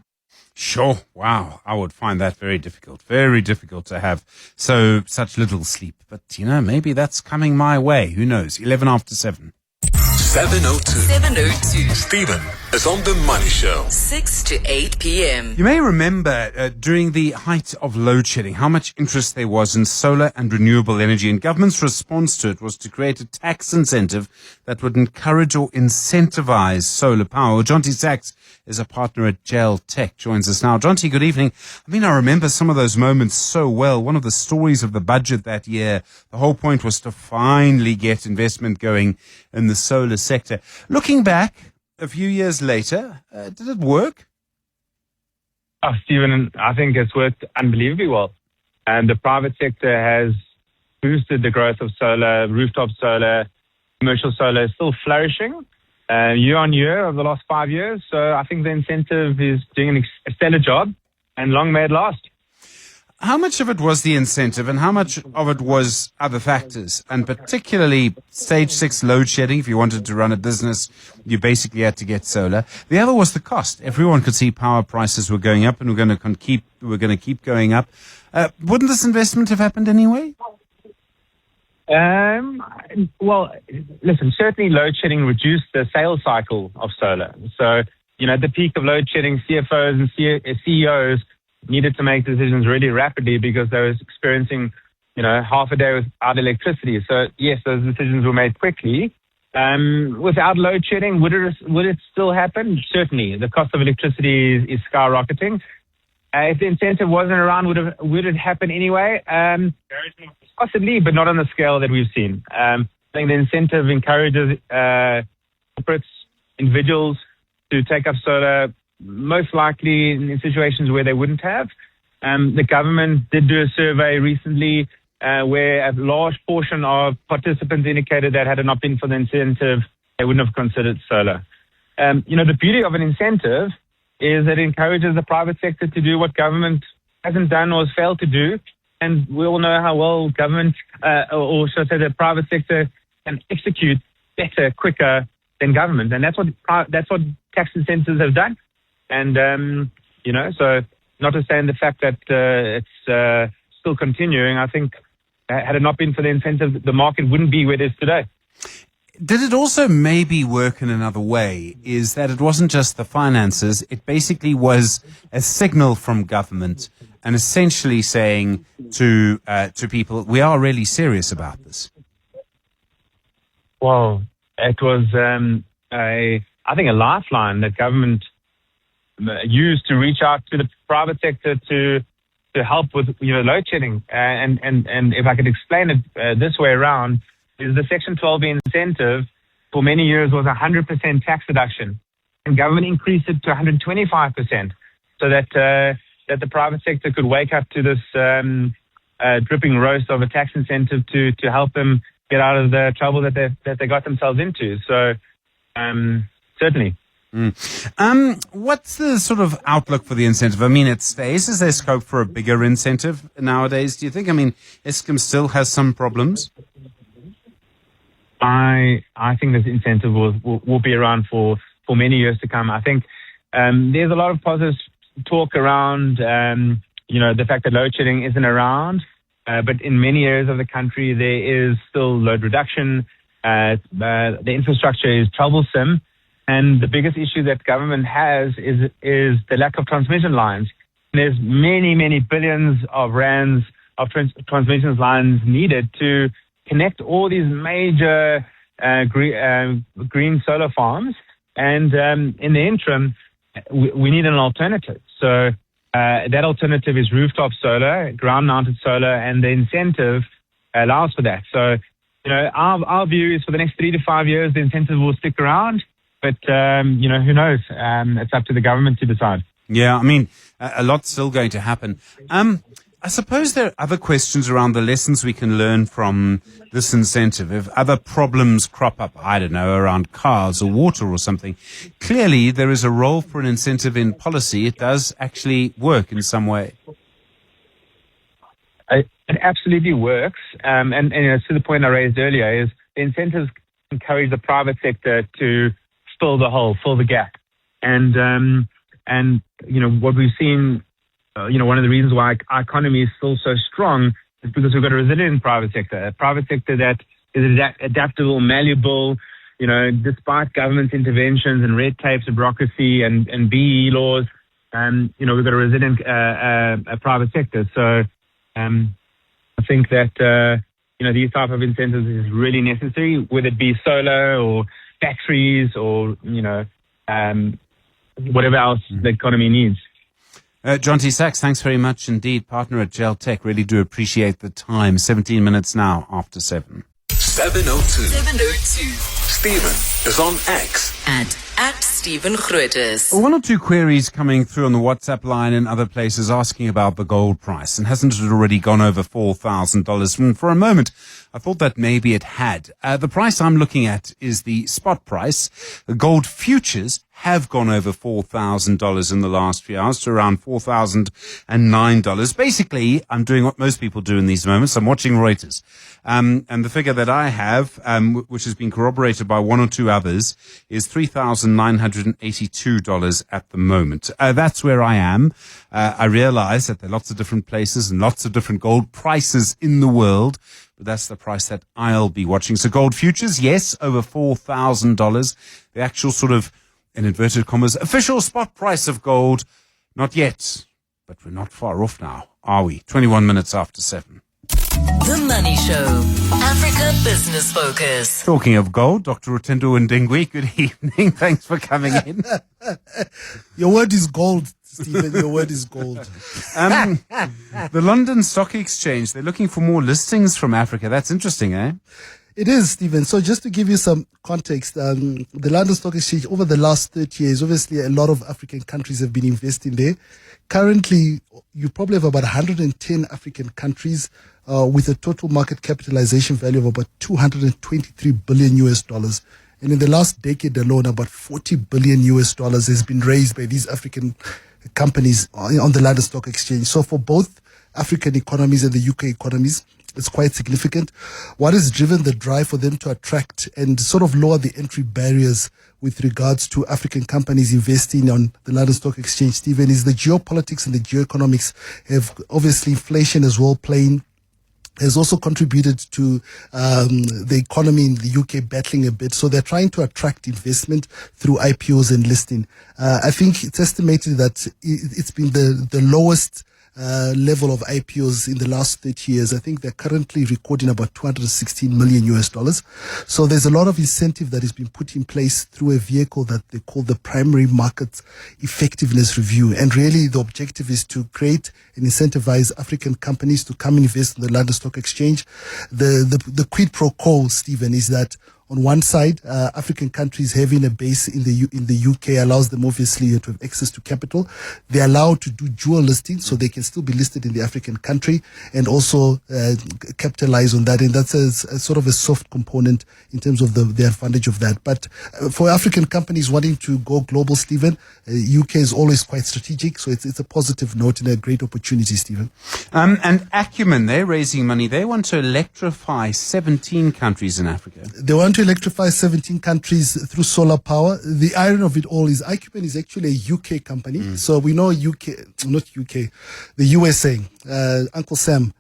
Sure. Wow. I would find that very difficult to have such little sleep. But, maybe that's coming my way. Who knows? 11 after 7. 702. 702. Stephen is on The Money Show. 6 to 8 p.m. You may remember during the height of load shedding how much interest there was in solar and renewable energy, and government's response to it was to create a tax incentive that would encourage or incentivize solar power. Jonty Sacks is a partner at Jaltech, joins us now. Jonty, good evening. I remember some of those moments so well. One of the stories of the budget that year, the whole point was to finally get investment going in the solar sector. Looking back, a few years later, did it work? Oh, Stephen, I think it's worked unbelievably well. And the private sector has boosted the growth of solar, rooftop solar, commercial solar is still flourishing year on year over the last 5 years. So I think the incentive is doing a stellar job, and long may it last. How much of it was the incentive and how much of it was other factors? And particularly stage 6 load shedding. If you wanted to run a business, you basically had to get solar. The other was the cost. Everyone could see power prices were going up and we're going to keep going up. Wouldn't this investment have happened anyway? Well, listen, certainly load shedding reduced the sales cycle of solar. So, at the peak of load shedding, CFOs and CEOs needed to make decisions really rapidly because they were experiencing, half a day without electricity. So yes, those decisions were made quickly. Without load shedding, would it still happen? Certainly. The cost of electricity is skyrocketing. If the incentive wasn't around, would it happen anyway? Possibly, but not on the scale that we've seen. I think the incentive encourages corporates, individuals to take up solar, most likely in situations where they wouldn't have. The government did do a survey recently where a large portion of participants indicated that had it not been for the incentive, they wouldn't have considered solar. The beauty of an incentive is that it encourages the private sector to do what government hasn't done or has failed to do. And we all know how well government, or should I say the private sector, can execute better, quicker than government. And that's what tax incentives have done. And, so notwithstanding the fact that it's still continuing, I think had it not been for the incentive, the market wouldn't be where it is today. Did it also maybe work in another way, is that it wasn't just the finances, it basically was a signal from government and essentially saying to people, we are really serious about this? Well, it was, I think, a lifeline that government used to reach out to the private sector to help with load shedding. And if I could explain it this way around, is the Section 12B incentive for many years was 100% tax deduction, and government increased it to 125%, so that the private sector could wake up to this dripping roast of a tax incentive to help them get out of the trouble that they got themselves into. So certainly. What's the sort of outlook for the incentive? It stays. Is there scope for a bigger incentive nowadays, do you think? Eskom still has some problems. I think this incentive will be around for many years to come. I think there's a lot of positive talk around, the fact that load shedding isn't around, but in many areas of the country there is still load reduction. The infrastructure is troublesome. And the biggest issue that government has is the lack of transmission lines. There's many, many billions of rands of transmission lines needed to connect all these major green solar farms. And in the interim, we need an alternative. So that alternative is rooftop solar, ground-mounted solar, and the incentive allows for that. So, our view is for the next 3 to 5 years, the incentive will stick around. But, who knows? It's up to the government to decide. Yeah, a lot's still going to happen. I suppose there are other questions around the lessons we can learn from this incentive. If other problems crop up, I don't know, around cars or water or something, clearly there is a role for an incentive in policy. It does actually work in some way. It absolutely works. And to the point I raised earlier is the incentives encourage the private sector to fill the hole, fill the gap. And what we've seen, one of the reasons why our economy is still so strong is because we've got a resilient private sector that is adaptable, malleable, despite government interventions and red tapes and bureaucracy and BE laws, we've got a resilient private sector. So I think that, these type of incentives is really necessary, whether it be solar or batteries or, whatever else the economy needs. Jonty Sacks, thanks very much indeed. Partner at Jaltech. Really do appreciate the time. 17 minutes now after 7. 7:02. 7:02. Stephen is on X. At Stephen Grootes. One or two queries coming through on the WhatsApp line and other places asking about the gold price. And hasn't it already gone over $4,000? And for a moment, I thought that maybe it had. The price I'm looking at is the spot price. The gold futures have gone over $4,000 in the last few hours to around $4,009. Basically, I'm doing what most people do in these moments. I'm watching Reuters. And the figure that I have, which has been corroborated by one or two others, is $3,982 at the moment. That's where I am. I realize that there are lots of different places and lots of different gold prices in the world, but that's the price that I'll be watching. So gold futures, yes, over $4,000. The actual sort of, in inverted commas, official spot price of gold, not yet, but we're not far off now, are we? 21 minutes after 7. The Money Show. Africa Business Focus. Talking of gold, Dr. Rutendo Ndingwi, good evening. Thanks for coming in. Your word is gold, Stephen. Your word is gold. The London Stock Exchange, they're looking for more listings from Africa. That's interesting, eh? It is, Stephen. So just to give you some context, the London Stock Exchange over the last 30 years, obviously a lot of African countries have been investing there. Currently, you probably have about 110 African countries with a total market capitalization value of about $223 billion US. And in the last decade alone, about $40 billion US has been raised by these African companies on the London Stock Exchange. So for both African economies and the UK economies, it's quite significant. What has driven the drive for them to attract and sort of lower the entry barriers with regards to African companies investing on the London Stock Exchange, Stephen, is the geopolitics and the geoeconomics have obviously inflation as well playing, has also contributed to the economy in the UK battling a bit. So they're trying to attract investment through IPOs and listing. I think it's estimated that it's been the lowest level of IPOs in the last 30 years. I think they're currently recording about $216 million US. So there's a lot of incentive that has been put in place through a vehicle that they call the Primary Market Effectiveness Review. And really the objective is to create and incentivize African companies to come invest in the London Stock Exchange. The quid pro quo, Stephen, is that on one side, African countries having a base in the UK allows them obviously to have access to capital. They're allowed to do dual listing, so they can still be listed in the African country and also capitalize on that. And that's a sort of a soft component in terms of the advantage of that. But for African companies wanting to go global, Stephen, UK is always quite strategic, so it's a positive note and a great opportunity, Stephen. And Acumen, they're raising money. They want to electrify 17 countries in Africa. They want to electrify 17 countries through solar power. The irony of it all is Acumen is actually a UK company. So we know the USA, Uncle Sam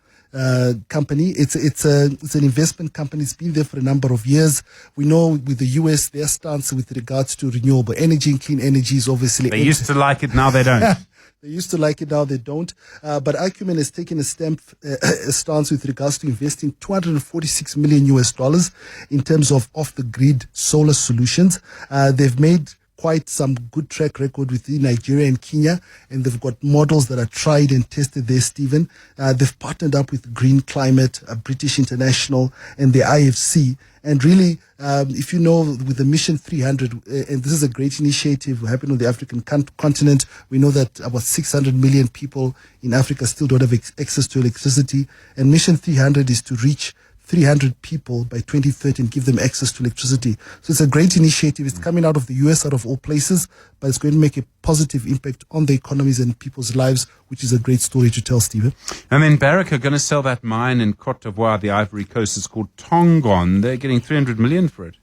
company. It's an investment company. It's been there for a number of years. We know with the US, their stance with regards to renewable energy and clean energy is obviously... They used to like it, now they don't. They used to like it, now they don't. But Acumen has taken a stance with regards to investing $246 million US in terms of off-the-grid solar solutions. They've made quite some good track record within Nigeria and Kenya, and they've got models that are tried and tested there, Stephen. They've partnered up with Green Climate, British International, and the IFC. And really, if you know, with the Mission 300, and this is a great initiative happening on the African continent, we know that about 600 million people in Africa still don't have access to electricity. And Mission 300 is to reach 300 people by 2030 and give them access to electricity. So it's a great initiative. It's coming out of the US, out of all places, but it's going to make a positive impact on the economies and people's lives, which is a great story to tell, Stephen. And then Barrick are going to sell that mine in Cote d'Ivoire, the Ivory Coast. It's called Tongon. They're getting $300 million for it.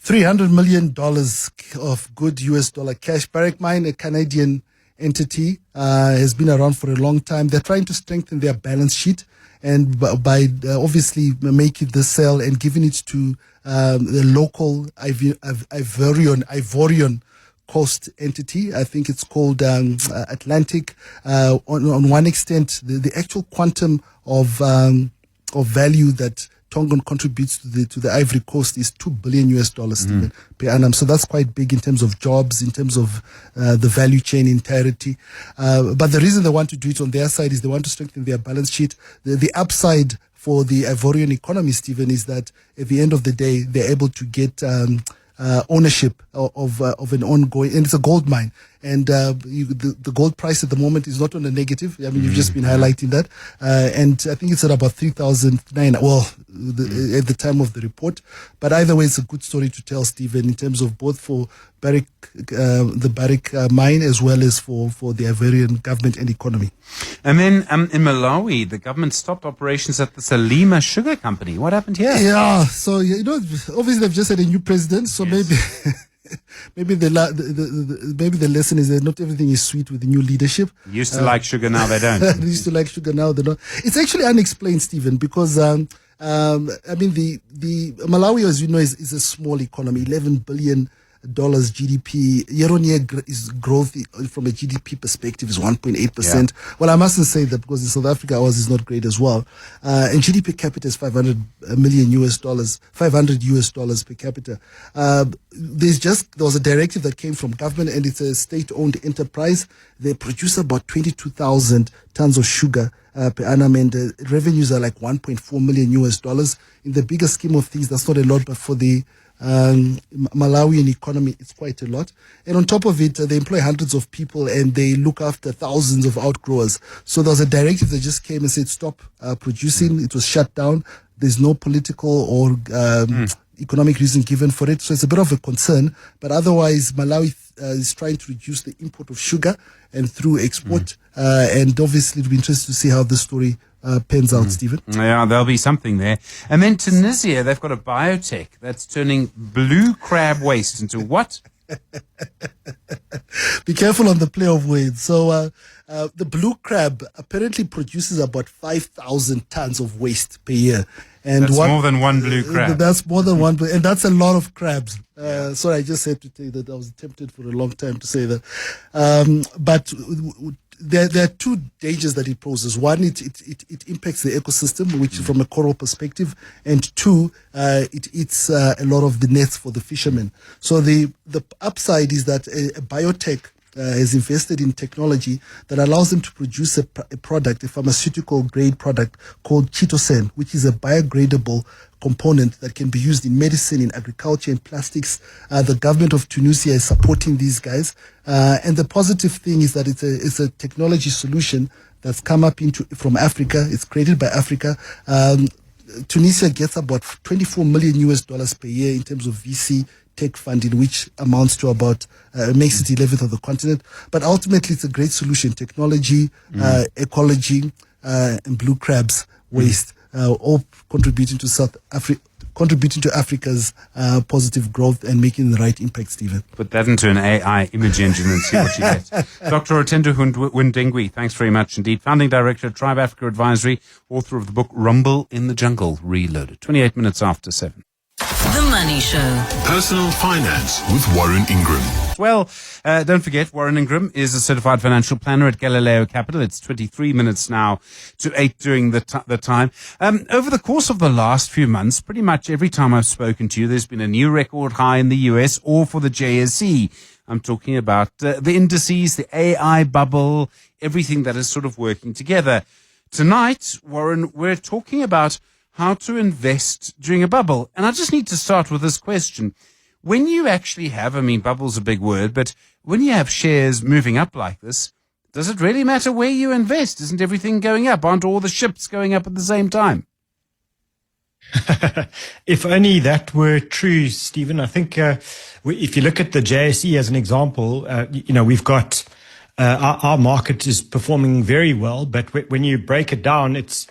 $300 million of good US dollar cash. Barrick Mine, a Canadian entity, has been around for a long time. They're trying to strengthen their balance sheet. And by obviously making the sale and giving it to the local Ivorian Coast entity, I think it's called Atlantic. On one extent, the actual quantum of value that Tongan contributes to the Ivory Coast is $2 billion Stephen, per annum. So that's quite big in terms of jobs, in terms of the value chain entirety. But the reason they want to do it on their side is they want to strengthen their balance sheet. The upside for the Ivorian economy, Stephen, is that at the end of the day, they're able to get ownership of an ongoing, and it's a gold mine. And the gold price at the moment is not on a negative. I mean, you've just been highlighting that. And I think it's at about 3,009, at the time of the report. But either way, it's a good story to tell, Stephen, in terms of both for the Barrick mine as well as for the Ivorian government and economy. And then in Malawi, the government stopped operations at the Salima Sugar Company. What happened here? Yeah, so, obviously they've just had a new president, so maybe... Maybe the lesson is that not everything is sweet with the new leadership. Used to like sugar, now they don't. They used to like sugar, now they don't. It's actually unexplained, Stephen, because I mean the Malawi, as you know, is a small economy, $11 billion GDP. Year-on-year growth from a GDP perspective is 1.8%. Yeah. Well, I mustn't say that because in South Africa ours is not great as well. And GDP per capita is $500 million, $500 per capita. There was a directive that came from government, and it's a state-owned enterprise. They produce about 22,000 tons of sugar per annum, and revenues are like $1.4 million. In the bigger scheme of things, that's not a lot, but for the Malawian economy, it's quite a lot. And on top of it, they employ hundreds of people and they look after thousands of outgrowers. So there was a directive that just came and said stop producing. It was shut down. There's no political or economic reason given for it. So it's a bit of a concern. But otherwise, Malawi is trying to reduce the import of sugar and through export. And obviously, it'll be interesting to see how this story pans out, Stephen. Yeah, there'll be something there. And then Tunisia, they've got a biotech that's turning blue crab waste into what? Be careful on the play of words. So the blue crab apparently produces about 5,000 tons of waste per year. And that's more than one blue crab. That's more than one, and that's a lot of crabs. Sorry, I just had to tell you that I was tempted for a long time to say that. But there are two dangers that it poses. One, it impacts the ecosystem, which from a coral perspective, and two, it eats a lot of the nets for the fishermen. So the upside is that a biotech has invested in technology that allows them to produce a product, a pharmaceutical grade product called chitosan, which is a biodegradable component that can be used in medicine, in agriculture, in plastics. The government of Tunisia is supporting these guys. And the positive thing is that it's a technology solution that's come up from Africa. It's created by Africa. Tunisia gets about $24 million per year in terms of VC tech funding, which amounts to about, makes it 11th of the continent. But ultimately, it's a great solution. Technology, ecology, and blue crabs waste, all contributing to Africa's positive growth and making the right impact, Stephen. Put that into an AI image engine and see what you get. Dr. Otendo Windengwi, thanks very much indeed. Founding Director at Tribe Africa Advisory, author of the book Rumble in the Jungle Reloaded. 28 minutes after 7. The Money Show. Personal Finance with Warren Ingram. Well, don't forget, Warren Ingram is a certified financial planner at Galileo Capital. It's 23 minutes now to 8 during the time. Over the course of the last few months, pretty much every time I've spoken to you, there's been a new record high in the US or for the JSE. I'm talking about the indices, the AI bubble, everything that is sort of working together. Tonight, Warren, we're talking about how to invest during a bubble. And I just need to start with this question. When you actually have, I mean, bubble's a big word, but when you have shares moving up like this, does it really matter where you invest? Isn't everything going up? Aren't all the ships going up at the same time? If only that were true, Stephen. I think if you look at the JSE as an example, we've got our market is performing very well, but when you break it down, it's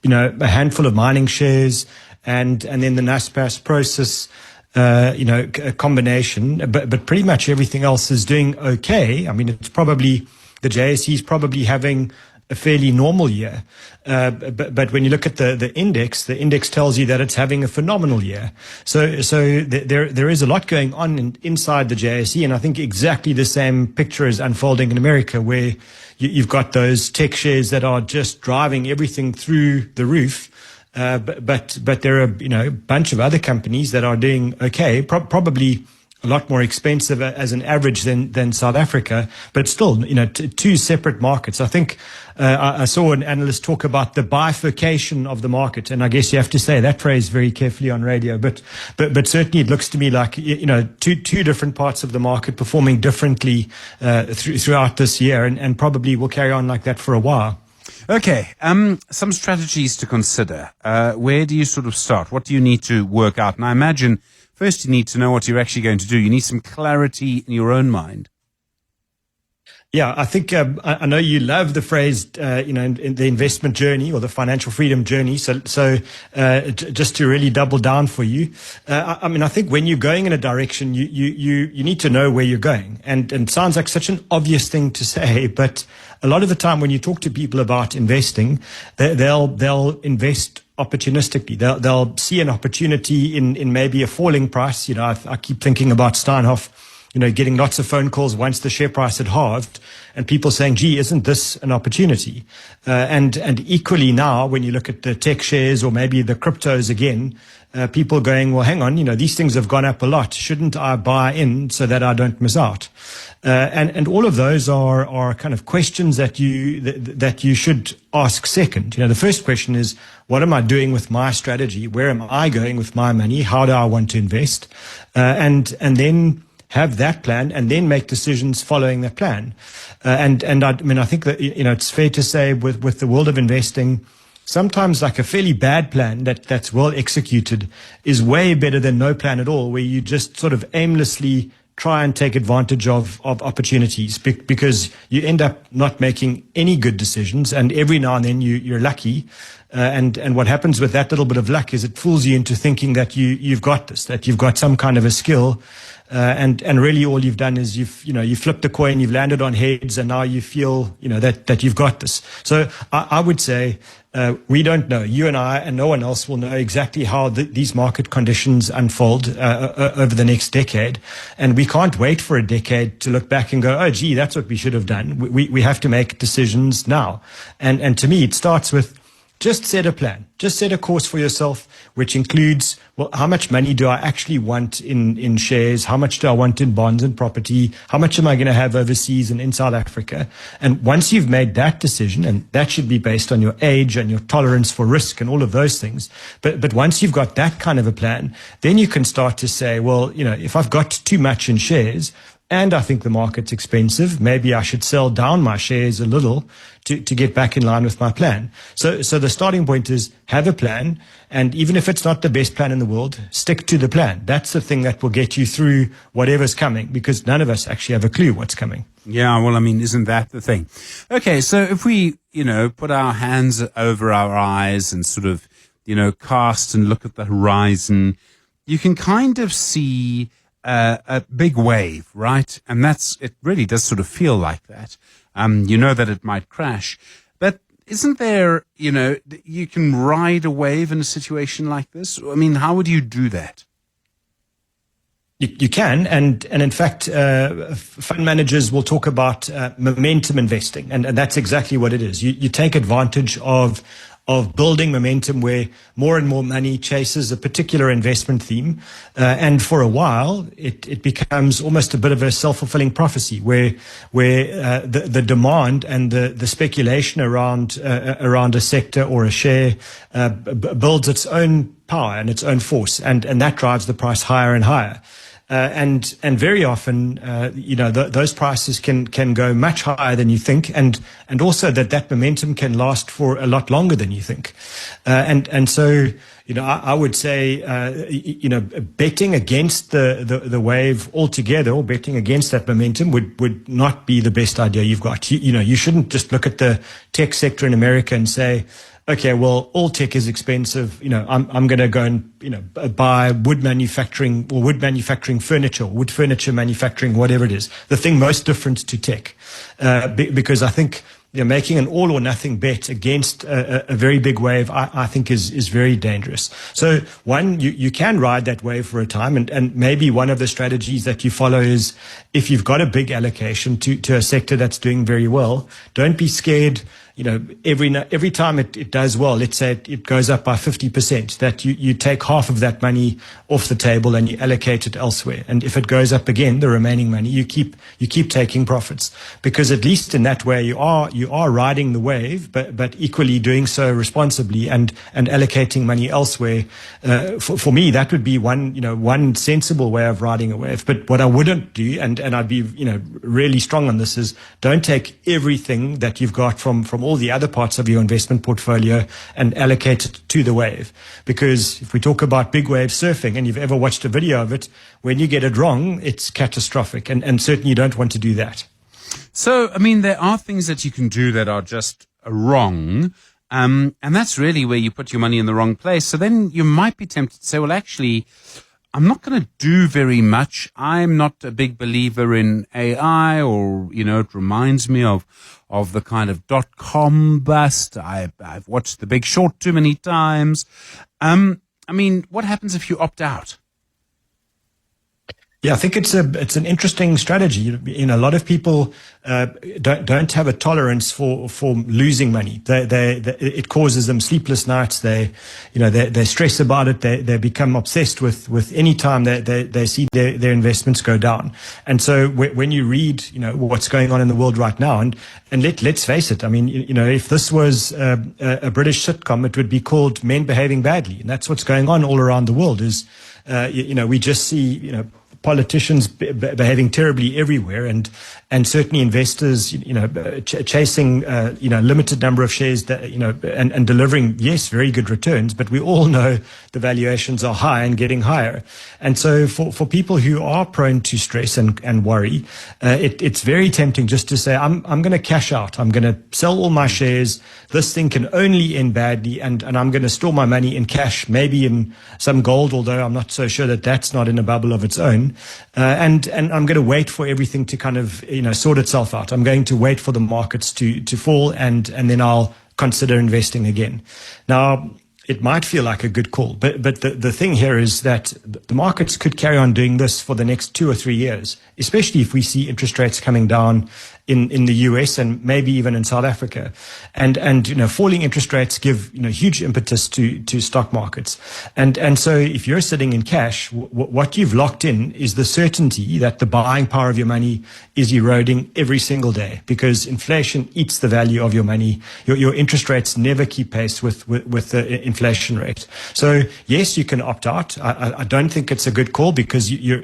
a handful of mining shares and then the NASPAS process, a combination, but pretty much everything else is doing okay. I mean, the JSE is probably having a fairly normal year. But when you look at the index tells you that it's having a phenomenal year. So there is a lot going on inside the JSE, and I think exactly the same picture is unfolding in America, where you've got those tech shares that are just driving everything through the roof. But there are, a bunch of other companies that are doing okay, probably a lot more expensive as an average than South Africa, but still, two separate markets. I think I saw an analyst talk about the bifurcation of the market, and I guess you have to say that phrase very carefully on radio. But certainly, it looks to me like two different parts of the market performing differently throughout this year, and probably will carry on like that for a while. Okay, some strategies to consider. Where do you sort of start? What do you need to work out? And I imagine first you need to know what you're actually going to do. You need some clarity in your own mind. Yeah, I think I know you love the phrase, in the investment journey or the financial freedom journey. So just to really double down for you, I think when you're going in a direction, you need to know where you're going. And it sounds like such an obvious thing to say, but a lot of the time when you talk to people about investing, they'll invest opportunistically. They'll see an opportunity in maybe a falling price. I keep thinking about Steinhoff, getting lots of phone calls once the share price had halved, and people saying, gee, isn't this an opportunity? And equally now, when you look at the tech shares or maybe the cryptos again, people going, well, hang on, these things have gone up a lot. Shouldn't I buy in so that I don't miss out? And all of those are kind of questions that you should ask second. The first question is, what am I doing with my strategy? Where am I going with my money? How do I want to invest? And then have that plan, and then make decisions following that plan. And I think that, it's fair to say with the world of investing, sometimes like a fairly bad plan that's well executed is way better than no plan at all, where you just sort of aimlessly try and take advantage of opportunities, because you end up not making any good decisions, and every now and then you're lucky. And what happens with that little bit of luck is it fools you into thinking that you've got this, that you've got some kind of a skill. And really all you've done is you've flipped a coin, you've landed on heads, and now you feel, that you've got this. So I would say, we don't know. You and I and no one else will know exactly how these market conditions unfold over the next decade. And we can't wait for a decade to look back and go, oh, gee, that's what we should have done. We have to make decisions now. And to me, it starts with just set a plan. Just set a course for yourself, which includes, well, how much money do I actually want in shares? How much do I want in bonds and property? How much am I going to have overseas and in South Africa? And once you've made that decision, and that should be based on your age and your tolerance for risk and all of those things. But once you've got that kind of a plan, then you can start to say, well, if I've got too much in shares, and I think the market's expensive, maybe I should sell down my shares a little to get back in line with my plan. So the starting point is have a plan, and even if it's not the best plan in the world, stick to the plan. That's the thing that will get you through whatever's coming, because none of us actually have a clue what's coming. Yeah, well, isn't that the thing? Okay, so if we, put our hands over our eyes and sort of, cast and look at the horizon, you can kind of see a big wave, right? And it really does sort of feel like that. That it might crash, but isn't there, you can ride a wave in a situation like this? How would you do that? You can, and in fact, fund managers will talk about momentum investing, and that's exactly what it is. You take advantage of building momentum where more and more money chases a particular investment theme. And for a while, it becomes almost a bit of a self-fulfilling prophecy where the demand and the speculation around a sector or a share builds its own power and its own force. And that drives the price higher and higher. And very often, those prices can go much higher than you think, and also that momentum can last for a lot longer than you think. And so, I would say, betting against the wave altogether, or betting against that momentum would not be the best idea you've got. You shouldn't just look at the tech sector in America and say, okay, well, all tech is expensive. I'm going to go and, buy wood manufacturing furniture, wood furniture manufacturing, whatever it is. The thing most different to tech, because I think making an all or nothing bet against a very big wave, I think is very dangerous. So one, you can ride that wave for a time, and maybe one of the strategies that you follow is, if you've got a big allocation to a sector that's doing very well, don't be scared. Every time it does well, let's say it goes up by 50%, that you take half of that money off the table and you allocate it elsewhere. And if it goes up again, the remaining money, you keep taking profits, because at least in that way you are riding the wave, but equally doing so responsibly and allocating money elsewhere. For me, that would be one sensible way of riding a wave. But what I wouldn't do, and I'd be really strong on this, is don't take everything that you've got from all the other parts of your investment portfolio and allocate it to the wave. Because if we talk about big wave surfing, and you've ever watched a video of it, when you get it wrong, it's catastrophic. And certainly you don't want to do that. So, there are things that you can do that are just wrong. And that's really where you put your money in the wrong place. So then you might be tempted to say, well, actually, I'm not going to do very much. I'm not a big believer in AI, or, it reminds me of the kind of .com bust. I've watched The Big Short too many times. What happens if you opt out? Yeah, I think it's an interesting strategy. A lot of people don't have a tolerance for losing money. It causes them sleepless nights. They stress about it. They become obsessed with any time they see their investments go down. And so when you read what's going on in the world right now, and let's face it, if this was a British sitcom, it would be called Men Behaving Badly, and that's what's going on all around the world. We just see politicians behaving terribly everywhere, and certainly investors, chasing limited number of shares that, and delivering, yes, very good returns, but we all know the valuations are high and getting higher. And so for people who are prone to stress and worry, it's very tempting just to say, I'm going to cash out. I'm going to sell all my shares. This thing can only end badly, and I'm going to store my money in cash, maybe in some gold, although I'm not so sure that that's not in a bubble of its own. And I'm going to wait for everything to kind of, sort itself out. I'm going to wait for the markets to fall, and then I'll consider investing again. Now, it might feel like a good call, but the thing here is that the markets could carry on doing this for the next 2 or 3 years, especially if we see interest rates coming down in the US and maybe even in South Africa. And falling interest rates give huge impetus to stock markets. And so if you're sitting in cash, what you've locked in is the certainty that the buying power of your money is eroding every single day, because inflation eats the value of your money. Your interest rates never keep pace with the inflation rate. So yes, you can opt out. I don't think it's a good call, because you're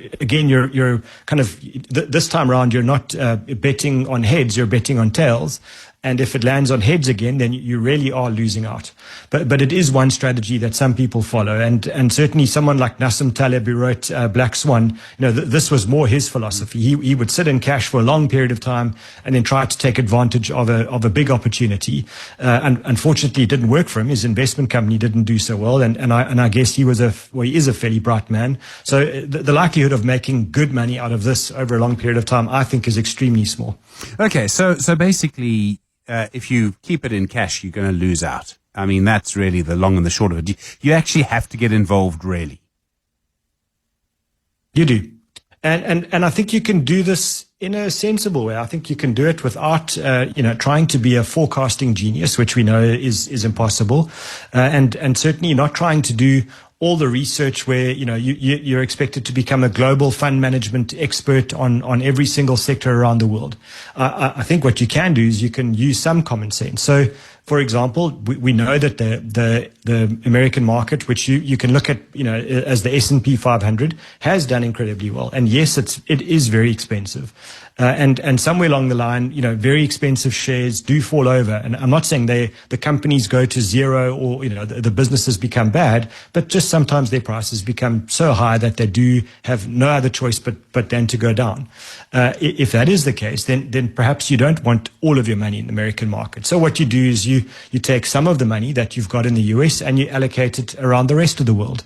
kind of, this time around, you're not betting on heads, you're betting on tails. And if it lands on heads again, then you really are losing out. But it is one strategy that some people follow. And certainly someone like Nassim Taleb, who wrote Black Swan, this was more his philosophy. He would sit in cash for a long period of time and then try to take advantage of a big opportunity. And unfortunately, it didn't work for him. His investment company didn't do so well. And I guess he is a fairly bright man. So the likelihood of making good money out of this over a long period of time, I think, is extremely small. Okay, so basically, if you keep it in cash, you're going to lose out. That's really the long and the short of it. You actually have to get involved, really. You do. And I think you can do this in a sensible way. I think you can do it without, trying to be a forecasting genius, which we know is impossible. And certainly not trying to do all the research where, you're expected to become a global fund management expert on every single sector around the world. I think what you can do is you can use some common sense. So, for example, we know that the American market, which you can look at, as the S&P 500, has done incredibly well. And yes, it is very expensive. And somewhere along the line, very expensive shares do fall over. And I'm not saying the companies go to zero, or, the businesses become bad, but just sometimes their prices become so high that they do have no other choice but then to go down. If that is the case, then perhaps you don't want all of your money in the American market. So what you do is you take some of the money that you've got in the US and you allocate it around the rest of the world.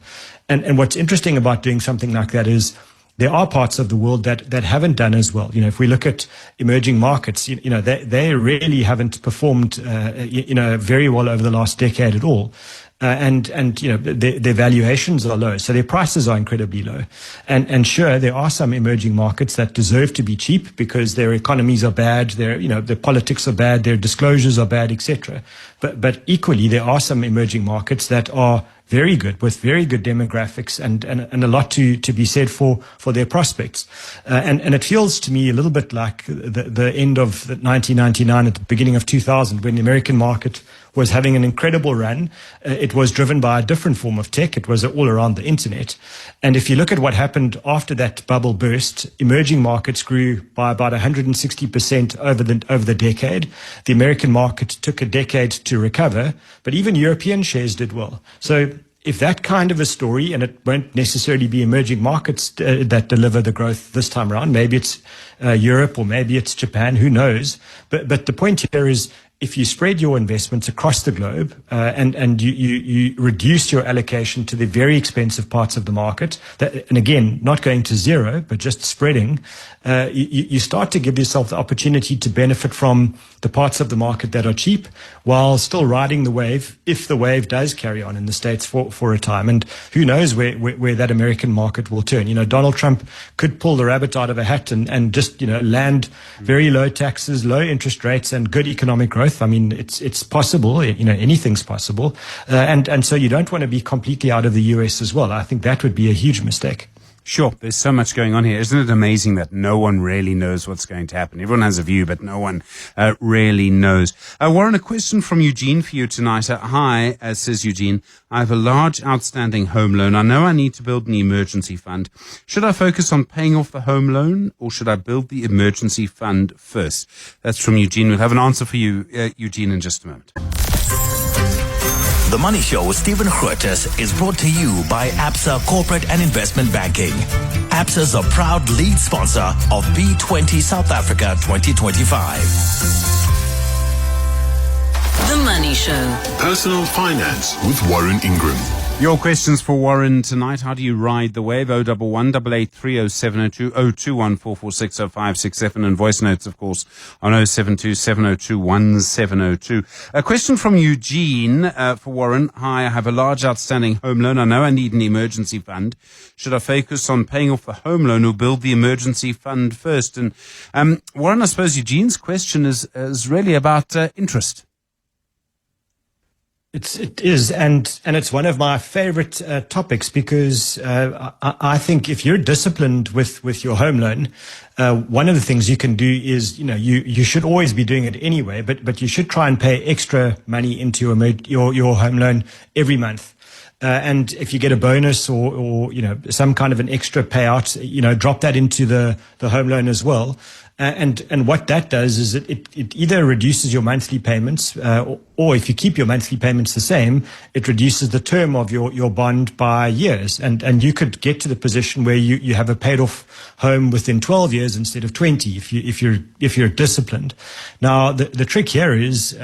And what's interesting about doing something like that is, there are parts of the world that haven't done as well. If we look at emerging markets, they really haven't performed, very well over the last decade at all. And their valuations are low, so their prices are incredibly low. And sure, there are some emerging markets that deserve to be cheap because their economies are bad, their politics are bad, their disclosures are bad, etc. But equally, there are some emerging markets that are very good, with very good demographics and a lot to be said for their prospects. And it feels to me a little bit like the end of 1999 at the beginning of 2000, when the American market was having an incredible run. It was driven by a different form of tech. It was all around the internet. And if you look at what happened after that bubble burst, emerging markets grew by about 160% over the decade. The American market took a decade to recover, but even European shares did well. So if that kind of a story, and it won't necessarily be emerging markets that deliver the growth this time around, maybe it's Europe or maybe it's Japan, who knows? But the point here is, if you spread your investments across the globe and you reduce your allocation to the very expensive parts of the market, and again, not going to zero, but just spreading, you start to give yourself the opportunity to benefit from the parts of the market that are cheap while still riding the wave, if the wave does carry on in the States for a time. And who knows where that American market will turn. Donald Trump could pull the rabbit out of a hat and just, land very low taxes, low interest rates, and good economic growth. I mean, it's possible, anything's possible. And so you don't want to be completely out of the US as well. I think that would be a huge mistake. Sure, there's so much going on here. Isn't it amazing that no one really knows what's going to happen? Everyone has a view, but no one really knows. Warren, a question from Eugene for you tonight. Hi, says Eugene. I have a large outstanding home loan. I know I need to build an emergency fund. Should I focus on paying off the home loan, or should I build the emergency fund first? That's from Eugene. We'll have an answer for you, Eugene, in just a moment. The Money Show with Stephen Grootes is brought to you by Absa Corporate and Investment Banking. Absa is a proud lead sponsor of B20 South Africa 2025. The Money Show. Personal Finance with Warren Ingram. Your questions for Warren tonight. How do you ride the wave? 011 883 0702 021 446 0567, and voice notes, of course, on 072 702 1702. A question from Eugene for Warren. Hi, I have a large outstanding home loan. I know I need an emergency fund. Should I focus on paying off the home loan or build the emergency fund first? And Warren, I suppose Eugene's question is really about interest. It is, and it's one of my favorite topics, because I think if you're disciplined with your home loan, one of the things you can do is, you should always be doing it anyway, but you should try and pay extra money into your home loan every month. And if you get a bonus or some kind of an extra payout, drop that into the home loan as well. And what that does is it either reduces your monthly payments, or if you keep your monthly payments the same, it reduces the term of your bond by years. And you could get to the position where you have a paid off home within 12 years instead of 20 if you're disciplined. Now, the trick here is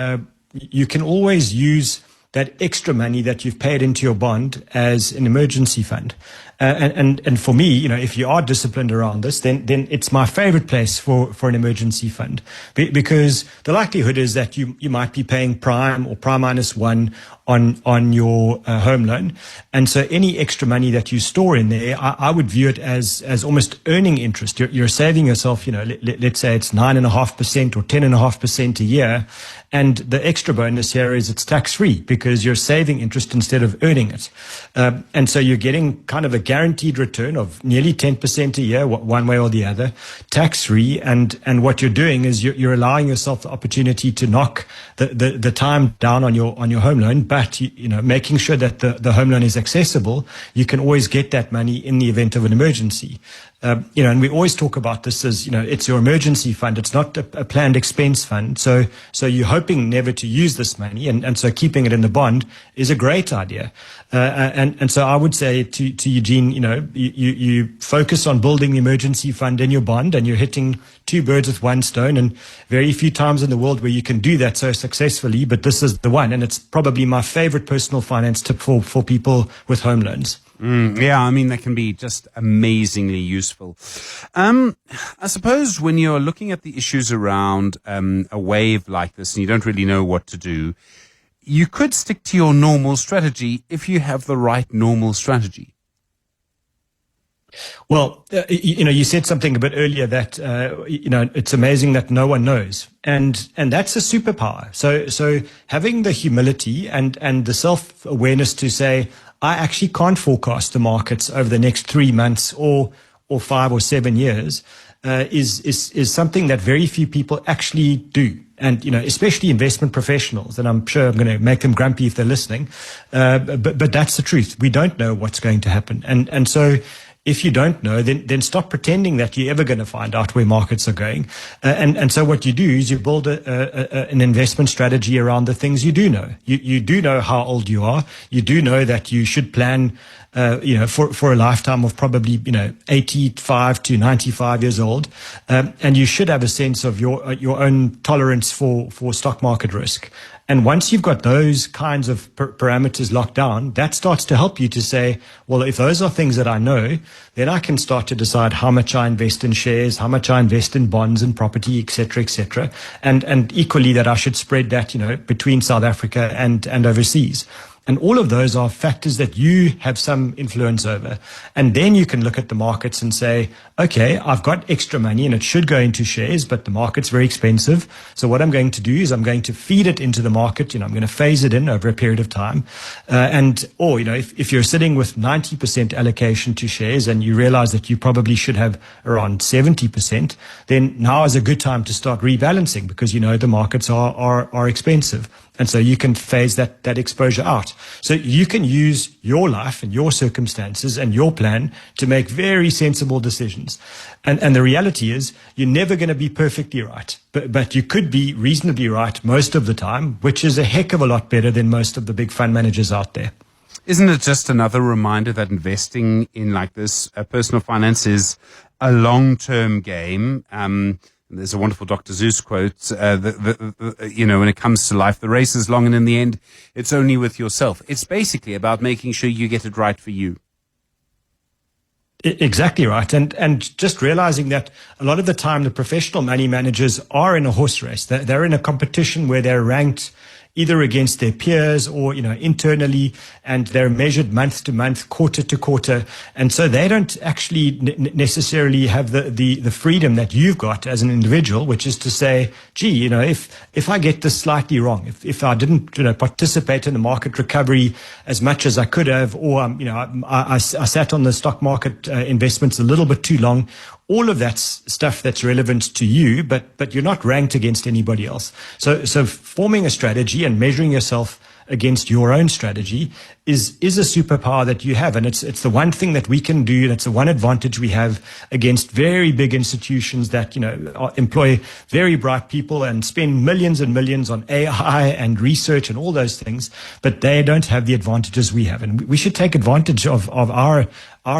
you can always use that extra money that you've paid into your bond as an emergency fund. And for me, if you are disciplined around this, then it's my favorite place for an emergency fund, because the likelihood is that you might be paying prime or prime minus 1 on your home loan. And so any extra money that you store in there, I would view it as almost earning interest. You're saving yourself, let's say it's 9.5% or 10.5% a year. And the extra bonus here is it's tax-free, because you're saving interest instead of earning it. And so you're getting kind of a guaranteed return of nearly 10% a year, one way or the other, tax-free. And what you're doing is you're allowing yourself the opportunity to knock the time down on your home loan, but making sure that the home loan is accessible. You can always get that money in the event of an emergency. And we always talk about this as, it's your emergency fund. It's not a planned expense fund. So you're hoping never to use this money. And so keeping it in the bond is a great idea. And so I would say to Eugene, you focus on building the emergency fund in your bond, and you're hitting two birds with one stone, and very few times in the world where you can do that so successfully. But this is the one. And it's probably my favorite personal finance tip for people with home loans. Yeah, I mean, they can be just amazingly useful. I suppose when you're looking at the issues around a wave like this and you don't really know what to do, you could stick to your normal strategy if you have the right normal strategy. Well, you said something a bit earlier that, it's amazing that no one knows. And that's a superpower. So having the humility and the self-awareness to say, I actually can't forecast the markets over the next 3 months or 5 or 7 years, is something that very few people actually do. And, especially investment professionals, and I'm sure I'm going to make them grumpy if they're listening. But that's the truth. We don't know what's going to happen. And so, if you don't know, then stop pretending that you're ever going to find out where markets are going. And so what you do is you build an investment strategy around the things you do know. You do know how old you are. You do know that you should plan, for a lifetime of probably, 85 to 95 years old. And you should have a sense of your own tolerance for stock market risk. And once you've got those kinds of parameters locked down, that starts to help you to say, well, if those are things that I know, then I can start to decide how much I invest in shares, how much I invest in bonds and property, et cetera, and equally that I should spread that, between South Africa and overseas. And all of those are factors that you have some influence over. And then you can look at the markets and say, okay, I've got extra money and it should go into shares, but the market's very expensive. So what I'm going to do is I'm going to feed it into the market. I'm going to phase it in over a period of time. If you're sitting with 90% allocation to shares and you realize that you probably should have around 70%, then now is a good time to start rebalancing because the markets are expensive. And so you can phase that exposure out. So you can use your life and your circumstances and your plan to make very sensible decisions. And the reality is you're never going to be perfectly right, but you could be reasonably right most of the time, which is a heck of a lot better than most of the big fund managers out there. Isn't it just another reminder that investing in like this personal finance is a long-term game? There's a wonderful Dr. Seuss quote, when it comes to life, the race is long and in the end, it's only with yourself. It's basically about making sure you get it right for you. Exactly right. And just realizing that a lot of the time, the professional money managers are in a horse race. They're in a competition where they're ranked either against their peers or, internally, and they're measured month to month, quarter to quarter. And so they don't actually necessarily have the freedom that you've got as an individual, which is to say, gee, if I get this slightly wrong, if I didn't, participate in the market recovery as much as I could have, or, I sat on the stock market investments a little bit too long, all of that's stuff that's relevant to you, but you're not ranked against anybody else. So forming a strategy and measuring yourself against your own strategy is a superpower that you have. And it's the one thing that we can do. That's the one advantage we have against very big institutions that, employ very bright people and spend millions and millions on AI and research and all those things, but they don't have the advantages we have. And we should take advantage of our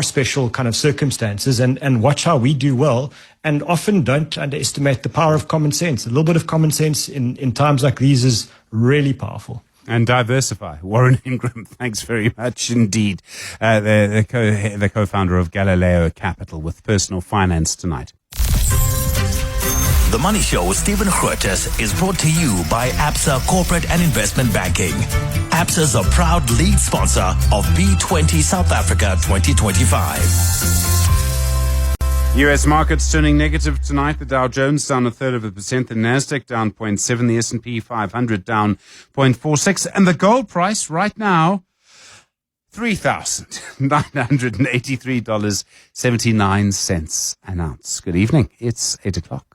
special kind of circumstances and watch how we do well, and often don't underestimate the power of common sense. A little bit of common sense in times like these is really powerful. And diversify. Warren Ingram, thanks very much indeed. The co-founder of Galileo Capital with Personal Finance tonight. The Money Show with Stephen Grootes is brought to you by Absa Corporate and Investment Banking. Absa is a proud lead sponsor of B20 South Africa 2025. U.S. markets turning negative tonight. The Dow Jones down 0.33%. The Nasdaq down 0.7%. The S&P 500 down 0.46%. And the gold price right now, $3,983.79 an ounce. Good evening. It's 8 o'clock.